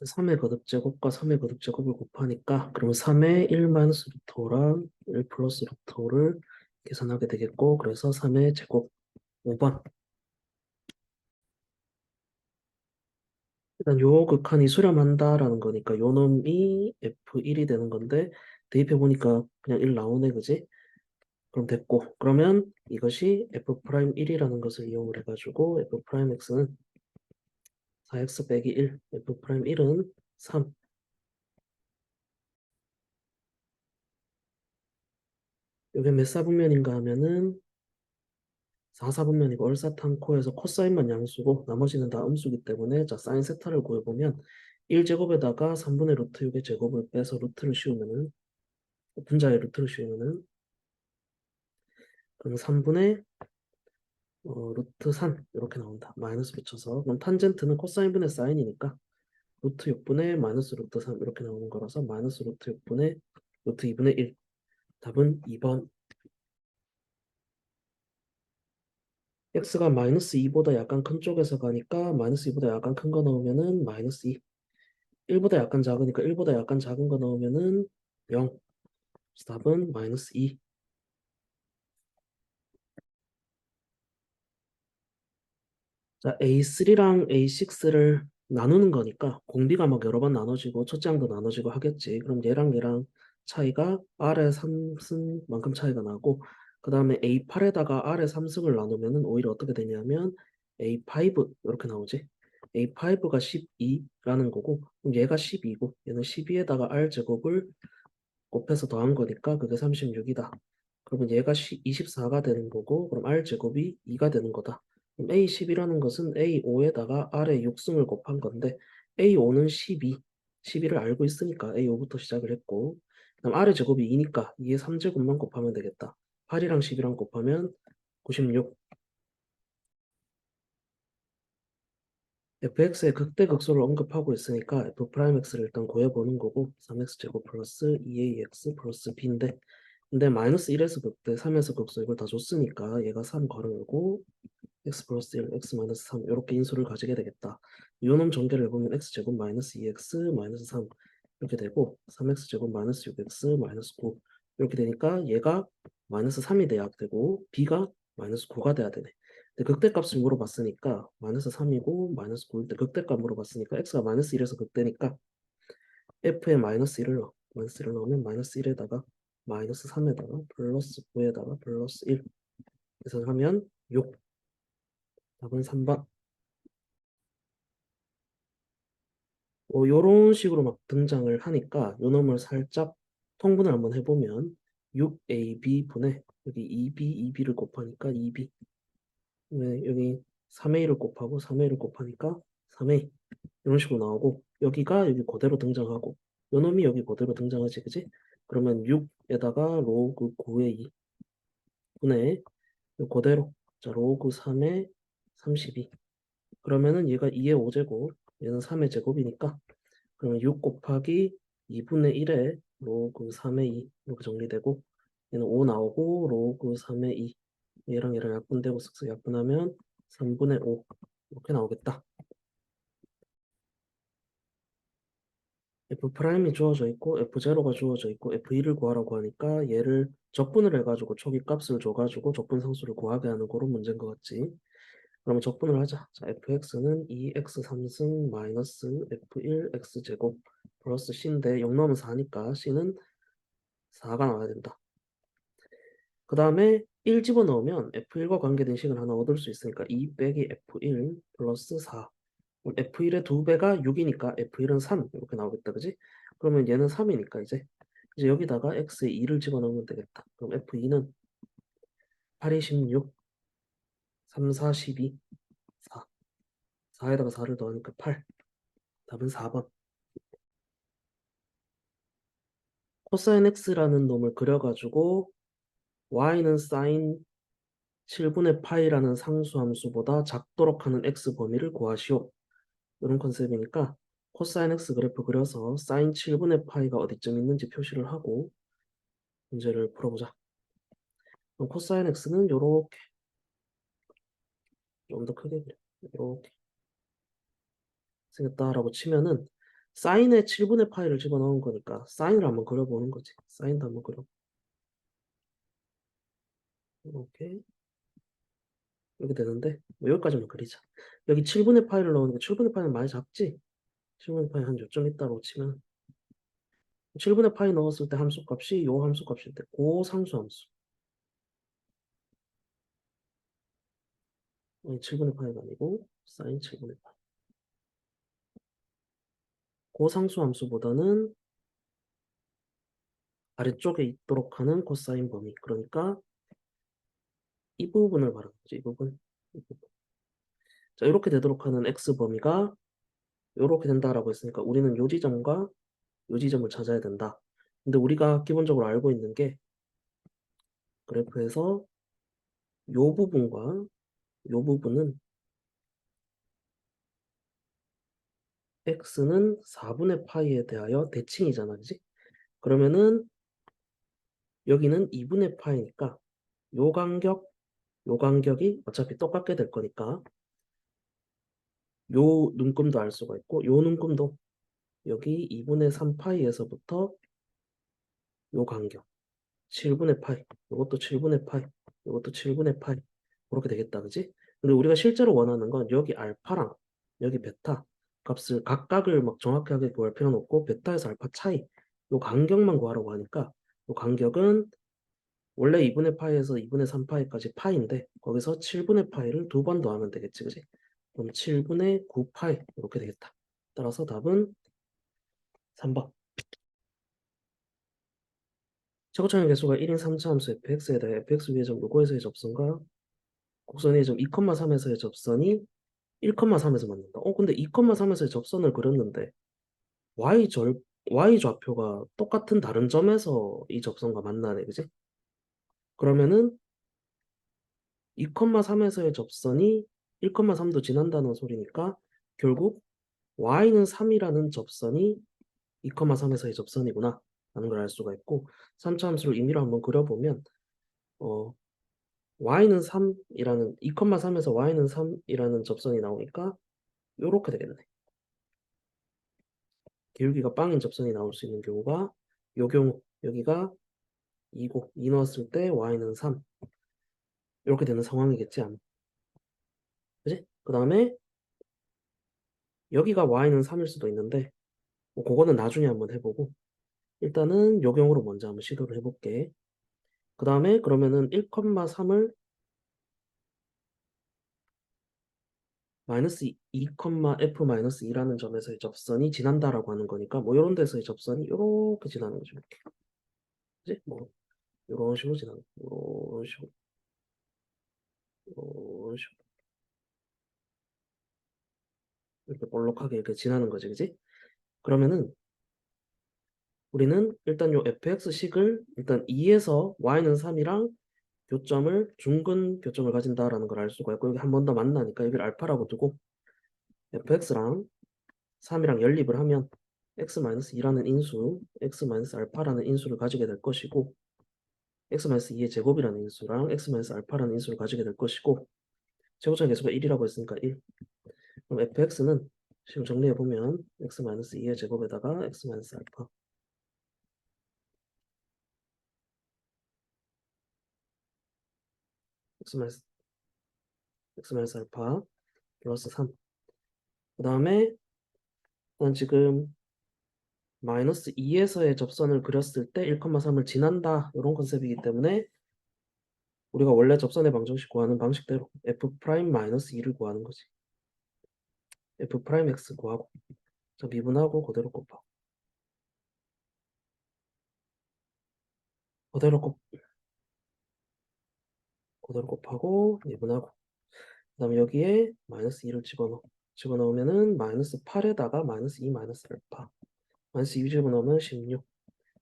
3의 거듭제곱과 3의 거듭제곱을 곱하니까 그러면 3의 1 마이너스 루트 5랑 1 플러스 루트 5를 계산하게 되겠고, 그래서 3의 제곱 5번. 일단 요 극한이 수렴한다라는 거니까 요 놈이 F1이 되는 건데, 대입해 보니까 그냥 1 나오네, 그지? 그럼 됐고, 그러면 이것이 F'1이라는 것을 이용을 해가지고 F'X는 4X 빼기 1, F'1은 3. 요게 몇 사분면인가 하면은 4사분면이고, 얼사탄코에서 코사인만 양수고 나머지는 다 음수기 때문에, 자, 사인 세타를 구해보면 1제곱에다가 3분의 루트 6의 제곱을 빼서 루트를 씌우면은, 분자의 루트를 씌우면은, 그럼 3분의 루트 3 이렇게 나온다. 마이너스 붙여서. 그럼 탄젠트는 코사인분의 사인이니까 루트 6분의 마이너스 루트 3 이렇게 나오는 거라서 마이너스 루트 6분의 루트 2분의 1. 답은 2번. x가 마이너스 2보다 약간 큰 쪽에서 가니까 마이너스 2보다 약간 큰 거 넣으면은 마이너스 2. 1보다 약간 작으니까 1보다 약간 작은 거 넣으면은 0. 그래서 답은 마이너스 2. 자, A3랑 A6를 나누는 거니까 공비가 막 여러 번 나눠지고 첫째 항도 나눠지고 하겠지. 그럼 얘랑 차이가 R의 3승만큼 차이가 나고, 그 다음에 A8에다가 R의 3승을 나누면은 오히려 어떻게 되냐면 A5 이렇게 나오지. A5가 12라는 거고, 그럼 얘가 12고 얘는 12에다가 R 제곱을 곱해서 더한 거니까 그게 36이다. 그러면 얘가 24가 되는 거고, 그럼 R 제곱이 2가 되는 거다. 그럼 A10이라는 것은 A5에다가 R의 6승을 곱한 건데, A5는 12, 12를 알고 있으니까 A5부터 시작을 했고, 그럼 R의 제곱이 2니까 2의 3제곱만 곱하면 되겠다. 8이랑 10이랑 곱하면 96. fx의 극대극소를 언급하고 있으니까 f'x를 일단 구해보는 거고, 3x제곱 플러스 2ax 플러스 b인데, 근데 마이너스 1에서 극대, 3에서 극소 이걸 다 줬으니까 얘가 3 걸어오고 x 플러스 1, x 마이너스 3 이렇게 인수를 가지게 되겠다. 요놈 전개를 해보면 x제곱 마이너스 2x 마이너스 3 이렇게 되고, 3x제곱 마이너스 6x 마이너스 9 이렇게 되니까 얘가 마이너스 3이 돼야 되고 b가 마이너스 9가 돼야 되네. 근데 극대값을 물어봤으니까 마이너스 3이고 마이너스 9일 때 극대값 물어봤으니까 x가 마이너스 1에서 극대니까 f에 마이너스 1을 넣어. 마이너스 1을 넣으면 마이너스 1에다가 마이너스 3에다가 플러스 9에다가 플러스 1 그래서 하면 6. 답은 3번. 요런 식으로 막 등장을 하니까 요 놈을 살짝 통분을 한번 해보면 6ab 분의 여기 2b를 곱하니까 2b, 여기 3a를 곱하고 3a를 곱하니까 3a 이런 식으로 나오고, 여기가 여기 그대로 등장하고 요 놈이 여기 그대로 등장하지, 그지? 그러면 6에다가 로그 9의 2 분의 요 그대로, 자 로그 3의 32. 그러면은 얘가 2의 5제곱, 얘는 3의 제곱이니까, 그러면 6 곱하기 2분의 1에 로그 3의 2 이렇게 정리되고, 얘는 5 나오고 로그 3의 2, 얘랑 약분되고 쓱쓱 약분하면 3분의 5 이렇게 나오겠다. F'이 주어져 있고 F0가 주어져 있고 F1을 구하라고 하니까 얘를 적분을 해가지고 초기 값을 줘가지고 적분 상수를 구하게 하는 그런 문제인 것 같지. 그러면 적분을 하자. 자, fx는 2x 3승 마이너스 f1 x제곱 플러스 c인데 0 넣으면 4니까 c는 4가 나와야 된다. 그 다음에 1 집어넣으면 f1과 관계된 식을 하나 얻을 수 있으니까 2 빼기 f1 플러스 4. f1의 2배가 6이니까 f1은 3 이렇게 나오겠다, 그지? 그러면 얘는 3이니까 이제 여기다가 x에 2를 집어넣으면 되겠다. 그럼 f2는 8이 16, 3, 4, 12, 4. 4에다가 4를 더하니까 8. 답은 4번. 코사인 x라는 놈을 그려가지고 y는 사인 7분의 파이라는 상수함수보다 작도록 하는 x 범위를 구하시오. 이런 컨셉이니까 코사인 x 그래프 그려서 사인 7분의 파이가 어디쯤 있는지 표시를 하고 문제를 풀어보자. 그럼 코사인 x는 요렇게 좀 더 크게 그려. 요렇게 생겼다라고 치면은, 사인에 7분의 파이를 집어넣은 거니까 사인을 한번 그려보는 거지. 사인도 한번 그려. 이렇게 이렇게 되는데 뭐 여기까지만 그리자. 여기 7분의 파이를 넣으니까 7분의 파이는 많이 작지? 7분의 파이 한 요점 있다고 치면 7분의 파이 넣었을 때 함수값이 요 함수값일 때 고상수 함수. 아니, 7분의 파이가 아니고 사인 7분의 파이. 고상수 함수보다는 아래쪽에 있도록 하는 코사인 범위. 그러니까 이 부분을 말하는 거지. 이 부분. 이 부분. 자, 이렇게 되도록 하는 x 범위가 이렇게 된다라고 했으니까 우리는 요 지점과 요 지점을 찾아야 된다. 근데 우리가 기본적으로 알고 있는 게 그래프에서 요 부분과 요 부분은 x는 4분의 파이에 대하여 대칭이잖아. 그지? 그러면은 여기는 2분의 파이니까 요 간격, 요 간격이 어차피 똑같게 될 거니까 요 눈금도 알 수가 있고 요 눈금도 여기 2분의 3파이에서부터 요 간격 7분의 파이, 요것도 7분의 파이, 요것도 7분의 파이 그렇게 되겠다. 그지? 근데 우리가 실제로 원하는 건 여기 알파랑 여기 베타 값을 각각을 막 정확하게 구할 필요는 없고 베타에서 알파 차이 요 간격만 구하라고 하니까 요 간격은 원래 2분의 파이에서 2분의 3파이까지 파이인데 거기서 7분의 파이를 두 번 더하면 되겠지. 그지? 그럼 7분의 9파이 이렇게 되겠다. 따라서 답은 3번. 최고차항 개수가 1인 3차 함수 fx에 대해 fx 위의 점 요거에서의 접선과 곡선의 점 2,3에서의 접선이 1,3에서 만난다. 근데 2,3에서의 접선을 그렸는데 y 절 y 좌표가 똑같은 다른 점에서 이 접선과 만나네. 그지? 그러면은 2,3에서의 접선이 1,3도 지난다는 소리니까 결국 y는 3이라는 접선이 2,3에서의 접선이구나 라는 걸 알 수가 있고 3차 함수를 임의로 한번 그려보면 어 y는 3이라는 2,3에서 y는 3이라는 접선이 나오니까 요렇게 되겠네. 기울기가 빵인 접선이 나올 수 있는 경우가 요 경우 여기가 2고 2 넣었을 때 y는 3 이렇게 되는 상황이겠지 않 그지? 그 다음에 여기가 y는 3일 수도 있는데 뭐 그거는 나중에 한번 해보고 일단은 요 경우로 먼저 한번 시도를 해볼게. 그 다음에 그러면은 1,3을 마이너스 2, f-2라는 점에서의 접선이 지난다라고 하는 거니까 뭐 이런 데서의 접선이 이렇게 지나는 거죠. 이렇게. 그지? 뭐 이런 식으로 지나는 이런 식으로 이런 식으로 이렇게 볼록하게 이렇게 지나는 거지. 그지? 그러면은 우리는 일단 요 fx식을 일단 2에서 y는 3이랑 교점을 중근 교점을 가진다라는 걸 알 수가 있고 여기 한 번 더 만나니까 여기를 알파라고 두고 fx랑 3이랑 연립을 하면 x-2라는 인수, x-알파라는 인수를 가지게 될 것이고 x-2의 제곱이라는 인수랑 x-알파라는 인수를 가지게 될 것이고 최고차의 개수가 1이라고 했으니까 1. 그럼 fx는 지금 정리해보면 x-2의 제곱에다가 x-알파 x-알파 플러스 3. 그 다음에 난 지금 마이너스 2에서의 접선을 그렸을 때 1,3을 지난다 이런 컨셉이기 때문에 우리가 원래 접선의 방정식 구하는 방식대로 f'-2를 구하는 거지. f'(x) 구하고 자 미분하고 그대로 곱 그대로 곱하고 미분하고 그다음에 여기에 마이너스 2를 집어넣으면은 마이너스 8에다가 마이너스 2 마이너스 알파 마이너스 2 집어넣으면 16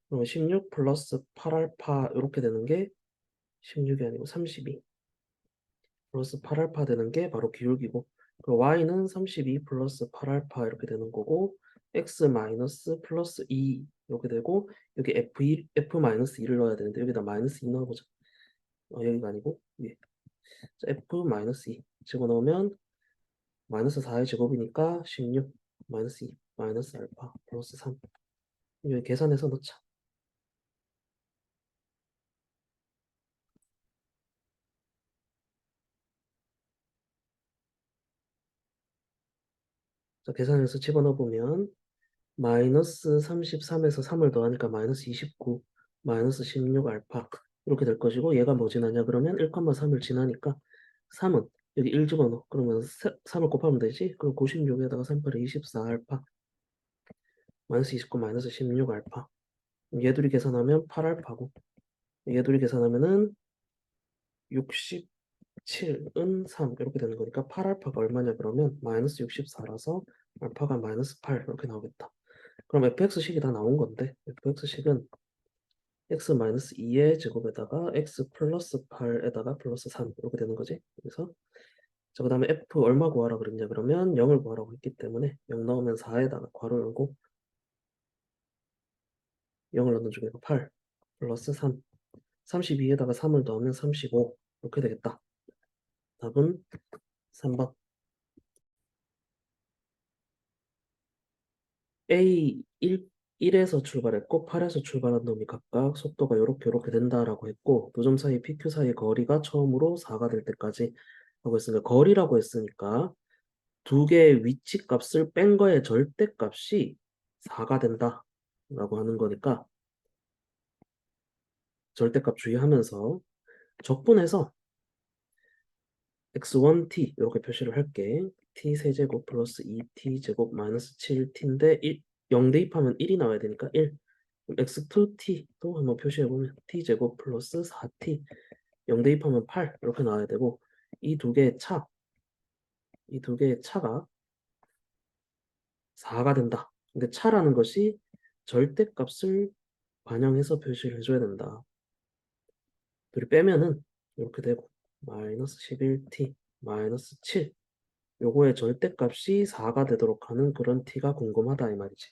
그러면 16 플러스 8알파 이렇게 되는 게 16이 아니고 32 플러스 8알파 되는 게 바로 기울기고 그리고 y는 32 플러스 8알파 이렇게 되는 거고 x 마이너스 플러스 2 이렇게 되고 여기 f 마이너스 2를 넣어야 되는데 여기다 마이너스 2 넣어보자. 여기가 아니고 위에 자, f 마이너스 2 집어넣으면 마이너스 4의 제곱이니까 16 마이너스 2 마이너스 알파 플러스 3. 이거 계산해서 넣자. 자, 계산해서 집어넣어보면 마이너스 33에서 3을 더하니까 마이너스 29, 마이너스 16 알파 이렇게 될 것이고 얘가 뭐 지나냐 그러면 1,3을 지나니까 3은 여기 1 집어넣어. 그러면 3을 곱하면 되지. 그럼 96에다가 38에 24 알파 마이너스 29 마이너스 16 알파 얘 둘이 계산하면 8 알파고 얘 둘이 계산하면은 67은 3 이렇게 되는 거니까 8 알파가 얼마냐 그러면 마이너스 64라서 알파가 마이너스 8 이렇게 나오겠다. 그럼 fx식이 다 나온 건데 fx식은 x 마이너스 2의 제곱에다가 x 플러스 8에다가 플러스 3 이렇게 되는 거지. 그래서 자, 그 다음에 f 얼마 구하라 그랬냐 그러면 0을 구하라고 했기 때문에 0 넣으면 4에다가 괄호 열고 0을 넣는 중에서 8 플러스 3 32에다가 3을 더하면 35 이렇게 되겠다. 답은 3번. A 1에서 출발했고 8에서 출발한 놈이 각각 속도가 요렇게 된다라고 했고 두 점 사이 PQ 사이의 거리가 처음으로 4가 될 때까지 하고 있으니까 거리라고 했으니까 두 개의 위치 값을 뺀 거의 절대값이 4가 된다라고 하는 거니까 절대값 주의하면서 적분해서 x1t 이렇게 표시를 할게. t 세제곱 플러스 2t 제곱 마이너스 7t인데 0 대입하면 1이 나와야 되니까 1. x2t도 한번 표시해보면 t제곱 플러스 4t 0 대입하면 8 이렇게 나와야 되고 이 두 개의 차가 4가 된다. 근데 차라는 것이 절대값을 반영해서 표시를 해줘야 된다. 둘이 빼면은 이렇게 되고 마이너스 11t 마이너스 7 요거의 절대값이 4가 되도록 하는 그런 t가 궁금하다 이 말이지.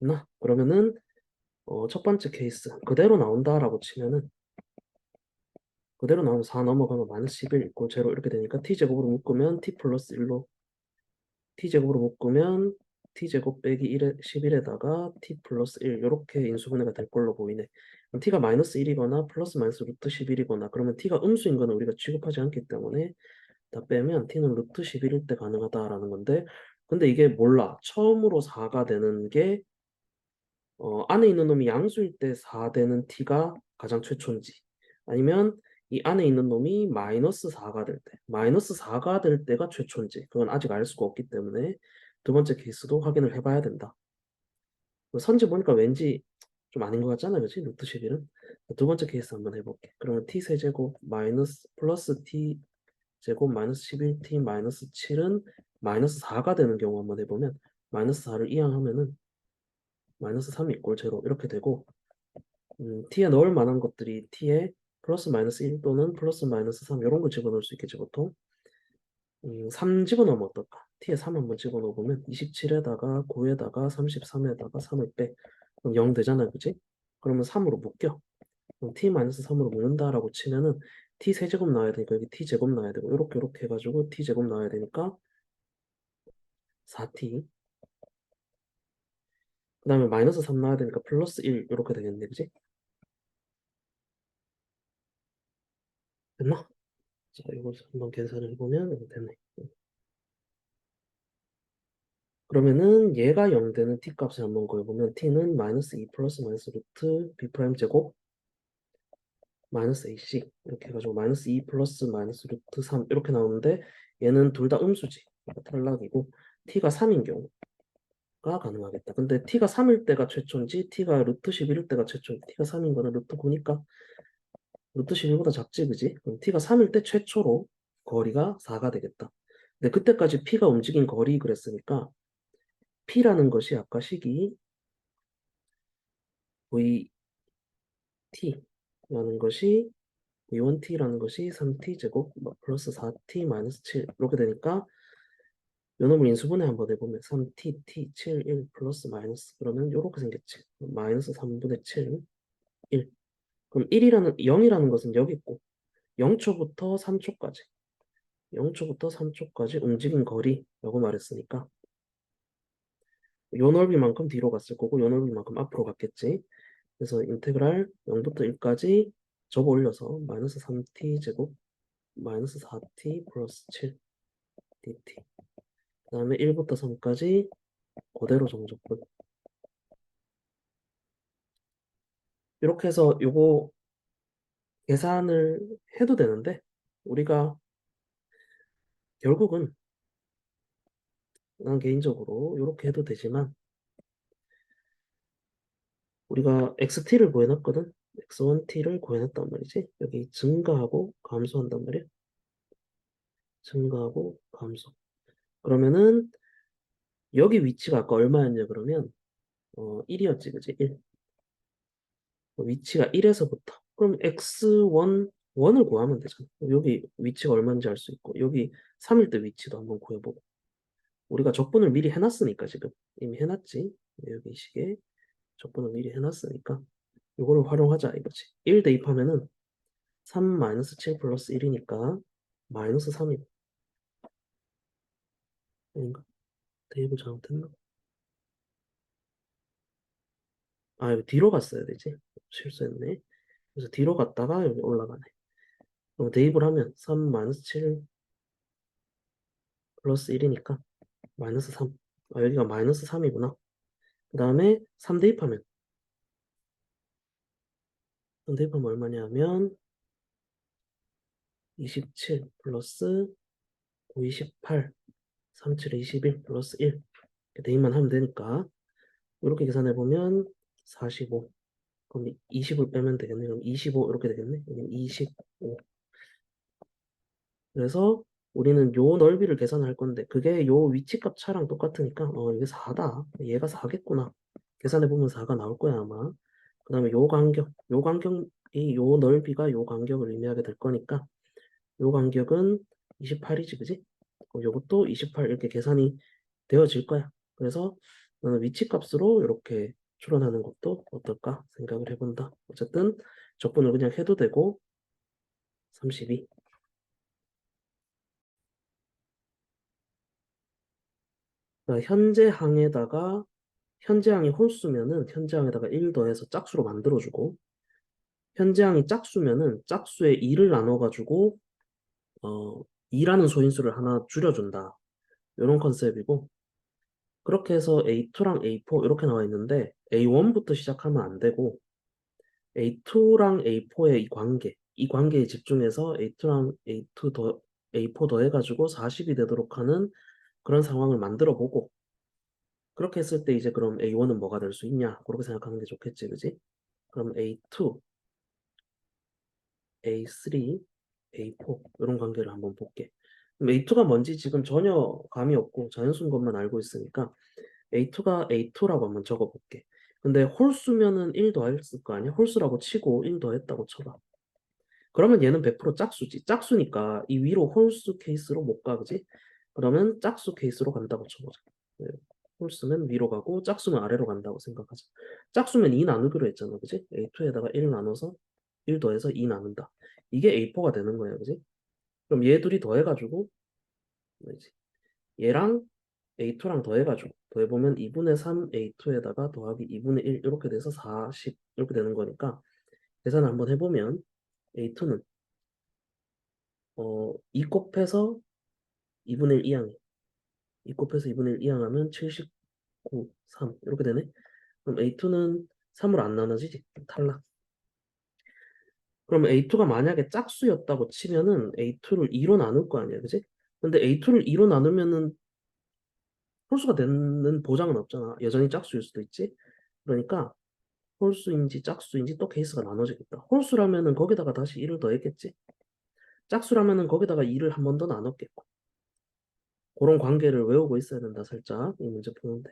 나 그러면은 첫 번째 케이스 그대로 나온다라고 치면은 그대로 나오면 4 넘어가면 마이너스 11 있고 0 이렇게 되니까 t제곱으로 묶으면 t 플러스 1로 t제곱으로 묶으면 t제곱 빼기 11에다가 t 플러스 1 이렇게 인수분해가 될 걸로 보이네. 그럼 t가 마이너스 1이거나 플러스 마이너스 루트 11이거나 그러면 t가 음수인 거는 우리가 취급하지 않기 때문에 다 빼면 t는 루트 11일 때 가능하다라는 건데 근데 이게 몰라. 처음으로 4가 되는 게 안에 있는 놈이 양수일 때 4 되는 t가 가장 최초인지 아니면 이 안에 있는 놈이 마이너스 4가 될 때, 마이너스 4가 될 때가 최초인지 그건 아직 알 수가 없기 때문에 두 번째 케이스도 확인을 해봐야 된다. 선지 보니까 왠지 좀 아닌 것 같잖아, 그치? 루트 11은. 두 번째 케이스 한번 해볼게. 그러면 t 세제곱 마이너스 플러스 t 제곱 마이너스 11t 마이너스 7은 마이너스 4가 되는 경우 한번 해보면 마이너스 4를 이항하면은 마이너스 3이 꼴 제로 이렇게 되고 t에 넣을 만한 것들이 t에 플러스 마이너스 1 또는 플러스 마이너스 3 이런 거 집어넣을 수 있겠지 보통 3 집어넣으면 어떨까? t에 3 한번 집어넣어보면 27에다가 9에다가 33에다가 3을 빼 그럼 0 되잖아 그치? 그러면 3으로 묶여 그럼 t-3으로 묶는다라고 치면은 t 세제곱 나와야 되니까 여기 t 제곱 나와야 되고 이렇게 해가지고 t 제곱 나와야 되니까 4t 그 다음에 마이너스 3 나와야 되니까 플러스 1 이렇게 되겠네 그치? 됐나? 자 이거 한번 계산을 해보면 이거 됐네. 그러면은 얘가 0 되는 t 값을 한번 구해보면 t는 마이너스 2 플러스 마이너스 루트 b 프라임 제곱 마이너스 ac 이렇게 해가지고 마이너스 2 플러스 마이너스 루트 3 이렇게 나오는데 얘는 둘 다 음수지 그러니까 탈락이고 t가 3인 경우가 가능하겠다. 근데 t가 3일 때가 최초인지 t가 루트 11일 때가 최초인지 t가 3인 거는 루트 9니까 루트 11보다 작지 그지? 그럼 t가 3일 때 최초로 거리가 4가 되겠다. 근데 그때까지 p가 움직인 거리 그랬으니까 p라는 것이 아까 식이 vt라는 것이 v1t라는 것이 3t 제곱 플러스 4t 마이너스 7 이렇게 되니까 요놈을 인수분해 한번 해보면 3t, t, 7, 1 플러스 마이너스 그러면 이렇게 생겼지. 마이너스 3분의 7, 1. 그럼 0이라는 것은 여기 있고 0초부터 3초까지 0초부터 3초까지 움직인 거리라고 말했으니까 요 넓이만큼 뒤로 갔을 거고 요 넓이만큼 앞으로 갔겠지. 그래서 인테그랄 0부터 1까지 접어 올려서 마이너스 3t 제곱 마이너스 4t 플러스 7 dt. 그 다음에 1부터 3까지 그대로 정적분. 이렇게 해서 요거 계산을 해도 되는데 우리가 결국은 난 개인적으로 이렇게 해도 되지만 우리가 xt를 구해놨거든. x1t를 구해놨단 말이지. 여기 증가하고 감소한단 말이야. 증가하고 감소. 그러면은 여기 위치가 아까 얼마였냐 그러면 1이었지 그지? 1. 위치가 1에서부터 그럼 x1 1을 구하면 되잖아. 여기 위치가 얼마인지 알 수 있고 여기 3일 때 위치도 한번 구해보고 우리가 적분을 미리 해놨으니까 지금 이미 해놨지. 여기 식에 적분을 미리 해놨으니까 이거를 활용하자 이거지. 1 대입하면은 3 마이너스 7 플러스 1이니까 마이너스 3이 아닌가? 대입을 잘못했나? 아 여기 뒤로 갔어야 되지. 실수했네. 그래서 뒤로 갔다가 여기 올라가네. 그럼 대입을 하면 3 마이너스 7 플러스 1이니까 마이너스 3. 아 여기가 마이너스 3이구나. 그 다음에 3 대입하면 3 대입하면 얼마냐면 27 플러스 9, 28 37, 21 플러스 1 이렇게 대입만 하면 되니까 이렇게 계산해보면 45 그럼 20을 빼면 되겠네. 그럼 25 이렇게 되겠네. 여기는 25. 그래서 우리는 요 넓이를 계산할 건데 그게 요 위치값 차랑 똑같으니까 이게 4다. 얘가 4겠구나. 계산해보면 4가 나올 거야 아마. 그 다음에 요 간격이 요 넓이가 요 간격을 의미하게 될 거니까 요 간격은 28이지 그지? 요것도 28 이렇게 계산이 되어질 거야. 그래서 나는 위치값으로 이렇게 추론하는 것도 어떨까 생각을 해본다. 어쨌든 적분을 그냥 해도 되고 32. 그러니까 현재항이 홀수면은 현재항에다가 1 더해서 짝수로 만들어주고 현재항이 짝수면은 짝수에 2를 나눠가지고 2라는 소인수를 하나 줄여준다. 이런 컨셉이고 그렇게 해서 A2랑 A4 이렇게 나와 있는데 A1부터 시작하면 안 되고 A2랑 A4의 이 관계에 집중해서 A2랑 A4 더해가지고 40이 되도록 하는 그런 상황을 만들어 보고 그렇게 했을 때 이제 그럼 A1은 뭐가 될 수 있냐? 그렇게 생각하는 게 좋겠지, 그지? 그럼 A2, A3, A4 이런 관계를 한번 볼게. 그럼 A2가 뭔지 지금 전혀 감이 없고 자연수인 것만 알고 있으니까 A2가 A2라고 한번 적어볼게. 근데 홀수면은 1 더했을 거 아니야? 홀수라고 치고 1 더했다고 쳐봐. 그러면 얘는 100% 짝수지. 짝수니까 이 위로 홀수 케이스로 못 가, 그지? 그러면 짝수 케이스로 간다고 쳐보자. 네. 홀수면 위로 가고 짝수면 아래로 간다고 생각하자. 짝수면 2 나누기로 했잖아, 그지? A2에다가 1 나눠서 1 더해서 2 나눈다. 이게 A4가 되는 거야, 그지? 그럼 얘 둘이 더해가지고 뭐지? 얘랑 A2랑 더해가지고 더해보면 2분의 3 A2에다가 더하기 2분의 1 이렇게 돼서 40 이렇게 되는 거니까 계산을 한번 해보면 A2는 2 곱해서 2분의 1 이항 2 곱해서 2분의 1 이항하면 79, 3 이렇게 되네. 그럼 A2는 3으로 안 나눠지지. 탈락. 그럼 A2가 만약에 짝수였다고 치면은 A2를 2로 나눌 거 아니야, 그지? 근데 A2를 2로 나누면은 홀수가 되는 보장은 없잖아. 여전히 짝수일 수도 있지. 그러니까 홀수인지 짝수인지 또 케이스가 나눠지겠다. 홀수라면은 거기다가 다시 1을 더했겠지. 짝수라면은 거기다가 2를 한 번 더 나눴겠고. 그런 관계를 외우고 있어야 된다, 살짝. 이 문제 푸는데.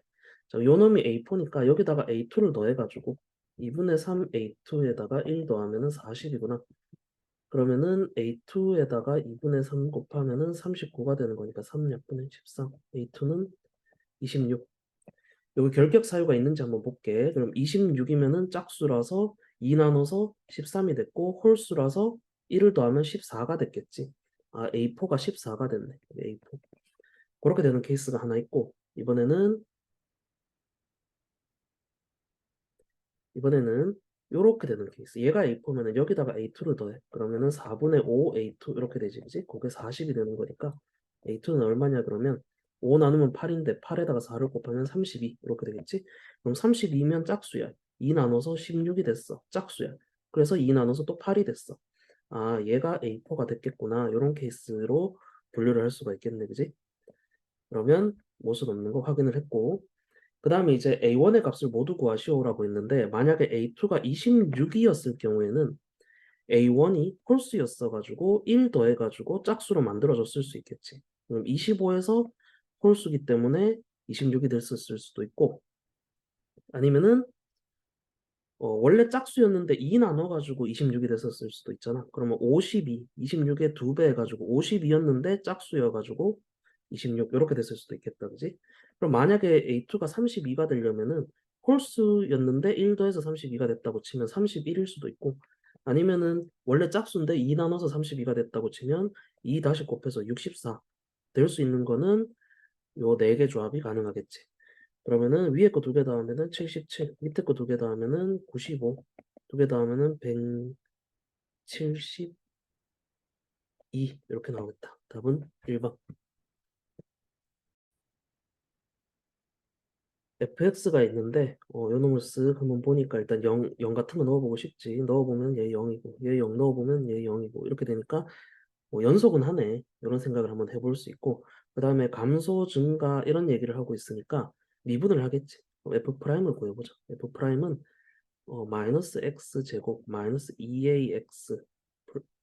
자, 요 놈이 A4니까 여기다가 A2를 더해가지고 2분의 3 A2에다가 1 더하면은 40이구나. 그러면은 A2에다가 2분의 3 곱하면은 39가 되는 거니까 3약분의 13. A2는 26. 여기 결격 사유가 있는지 한번 볼게. 그럼 26이면은 짝수라서 2 나눠서 13이 됐고 홀수라서 1을 더하면 14가 됐겠지. 아, A4가 14가 됐네. A4. 그렇게 되는 케이스가 하나 있고 이번에는 이번에는 요렇게 되는 케이스. 얘가 A4면은 여기다가 A2를 더해. 그러면은 4분의 5 A2 이렇게 되지, 그지? 그게 40이 되는 거니까 A2는 얼마냐 그러면 5 나누면 8인데 8에다가 4를 곱하면 32 이렇게 되겠지? 그럼 32면 짝수야. 2 나눠서 16이 됐어. 짝수야. 그래서 2 나눠서 또 8이 됐어. 아, 얘가 A4가 됐겠구나. 요런 케이스로 분류를 할 수가 있겠네, 그지? 그러면 못은 없는 거 확인을 했고, 그 다음에 이제 A1의 값을 모두 구하시오라고 했는데, 만약에 A2가 26이었을 경우에는 A1이 홀수였어가지고 1 더해가지고 짝수로 만들어졌을 수 있겠지. 그럼 25에서 홀수기 때문에 26이 됐을 수도 있고, 아니면은 원래 짝수였는데 2 나눠가지고 26이 됐었을 수도 있잖아. 그러면 52, 26의 2배 해가지고 52였는데 짝수여가지고 26 이렇게 됐을 수도 있겠다, 그지? 그럼 만약에 A2가 32가 되려면은 홀수였는데 1 더해서 32가 됐다고 치면 31일 수도 있고, 아니면은 원래 짝수인데 2 나눠서 32가 됐다고 치면 2 다시 곱해서 64 될 수 있는 거는 요 4개 조합이 가능하겠지. 그러면은 위에 거 2개 더하면은 77, 밑에 거 2개 더하면은 95, 2개 더하면은 172 이렇게 나오겠다. 답은 1번. fx가 있는데 요 놈을 쓱 한번 보니까 일단 0 같은 거 넣어보고 싶지. 넣어보면 얘 0이고 얘 0 넣어보면 얘 0이고 이렇게 되니까 연속은 하네. 이런 생각을 한번 해볼 수 있고, 그 다음에 감소, 증가 이런 얘기를 하고 있으니까 미분을 하겠지. f'을 구해보자. f'은 마이너스 x 제곱 마이너스 2ax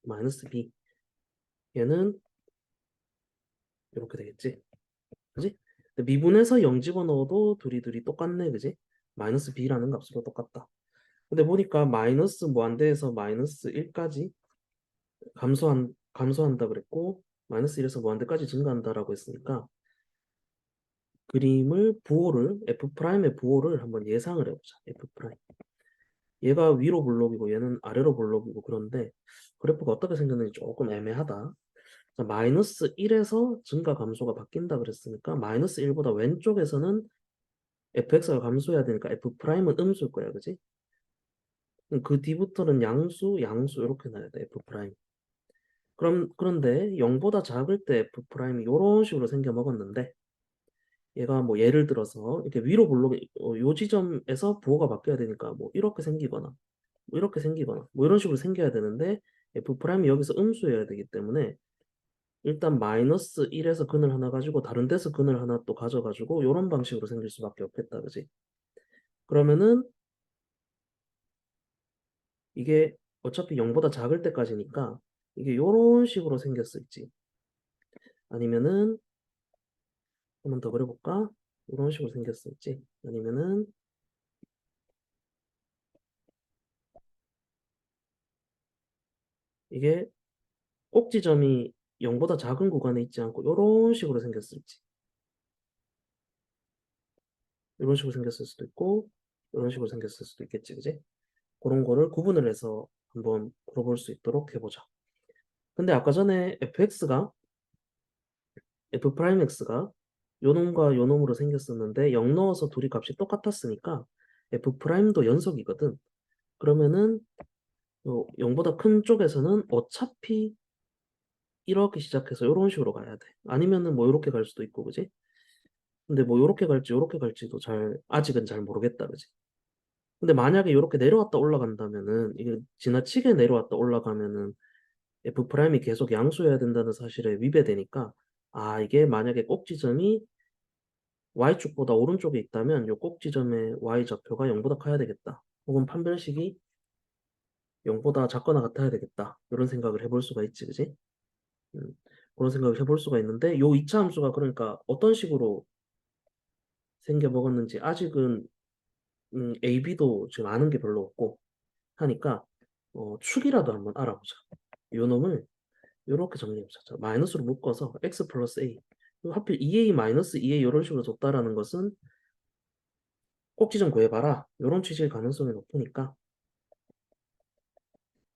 마이너스 b, 얘는 이렇게 되겠지, 그지? 근데 미분해서 0 집어넣어도 둘이 똑같네, 그지? 마이너스 b라는 값으로 똑같다. 근데 보니까 마이너스 무한대에서 마이너스 1까지 감소한다 그랬고, 마이너스 1에서 무한대까지 증가한다라고 했으니까 그림을 부호를 f'의 부호를 한번 예상을 해보자. f', 얘가 위로 볼록이고 얘는 아래로 볼록이고, 그런데 그래프가 어떻게 생겼는지 조금 애매하다. 자, 마이너스 1에서 증가 감소가 바뀐다 그랬으니까 마이너스 1보다 왼쪽에서는 fx가 감소해야 되니까 f'은 음수일 거야, 그지? 그럼 그 뒤부터는 양수, 양수 이렇게 나야 돼, f'. 그런데 0보다 작을 때 f'이 이런 식으로 생겨 먹었는데, 얘가 뭐 예를 들어서 이렇게 위로 볼록 요 지점에서 부호가 바뀌어야 되니까 뭐 이렇게 생기거나 뭐 이렇게 생기거나 뭐 이런 식으로 생겨야 되는데, f'이 여기서 음수여야 되기 때문에 일단 마이너스 1에서 근을 하나 가지고 다른 데서 근을 하나 또 가져가지고 이런 방식으로 생길 수밖에 없겠다, 그지? 그러면은 이게 어차피 0보다 작을 때까지니까 이게 이런 식으로 생겼을지, 아니면은 한번 더 그려볼까? 이런 식으로 생겼을지, 아니면은 이게 꼭지점이 0보다 작은 구간에 있지 않고 이런 식으로 생겼을지, 이런 식으로 생겼을 수도 있고 이런 식으로 생겼을 수도 있겠지, 그지? 그런 거를 구분을 해서 한번 풀어볼 수 있도록 해보자. 근데 아까 전에 f'x가 요 놈과 요 놈으로 생겼었는데 0 넣어서 둘이 값이 똑같았으니까 f'도 연속이거든. 그러면은 요 0보다 큰 쪽에서는 어차피 이렇게 시작해서 이런 식으로 가야 돼. 아니면은 뭐 이렇게 갈 수도 있고, 그지? 근데 뭐 이렇게 갈지 이렇게 갈지도 아직은 잘 모르겠다, 그지? 근데 만약에 이렇게 내려왔다 올라간다면은, 이게 지나치게 내려왔다 올라가면은 f'이 계속 양수여야 된다는 사실에 위배되니까, 아, 이게 만약에 꼭지점이 y축보다 오른쪽에 있다면 요 꼭지점의 y좌표가 0보다 커야 되겠다. 혹은 판별식이 0보다 작거나 같아야 되겠다. 이런 생각을 해볼 수가 있지, 그지? 음, 그런 생각을 해볼 수가 있는데, 요 이차 함수가 그러니까 어떤 식으로 생겨 먹었는지 아직은 A, B도 지금 아는 게 별로 없고 하니까 축이라도 한번 알아보자. 요 놈을 요렇게 정리해보자. 자, 마이너스로 묶어서 x 플러스 a. 하필 2a 마이너스 2a 이런 식으로 줬다라는 것은 꼭지점 구해봐라, 요런 취지일 가능성이 높으니까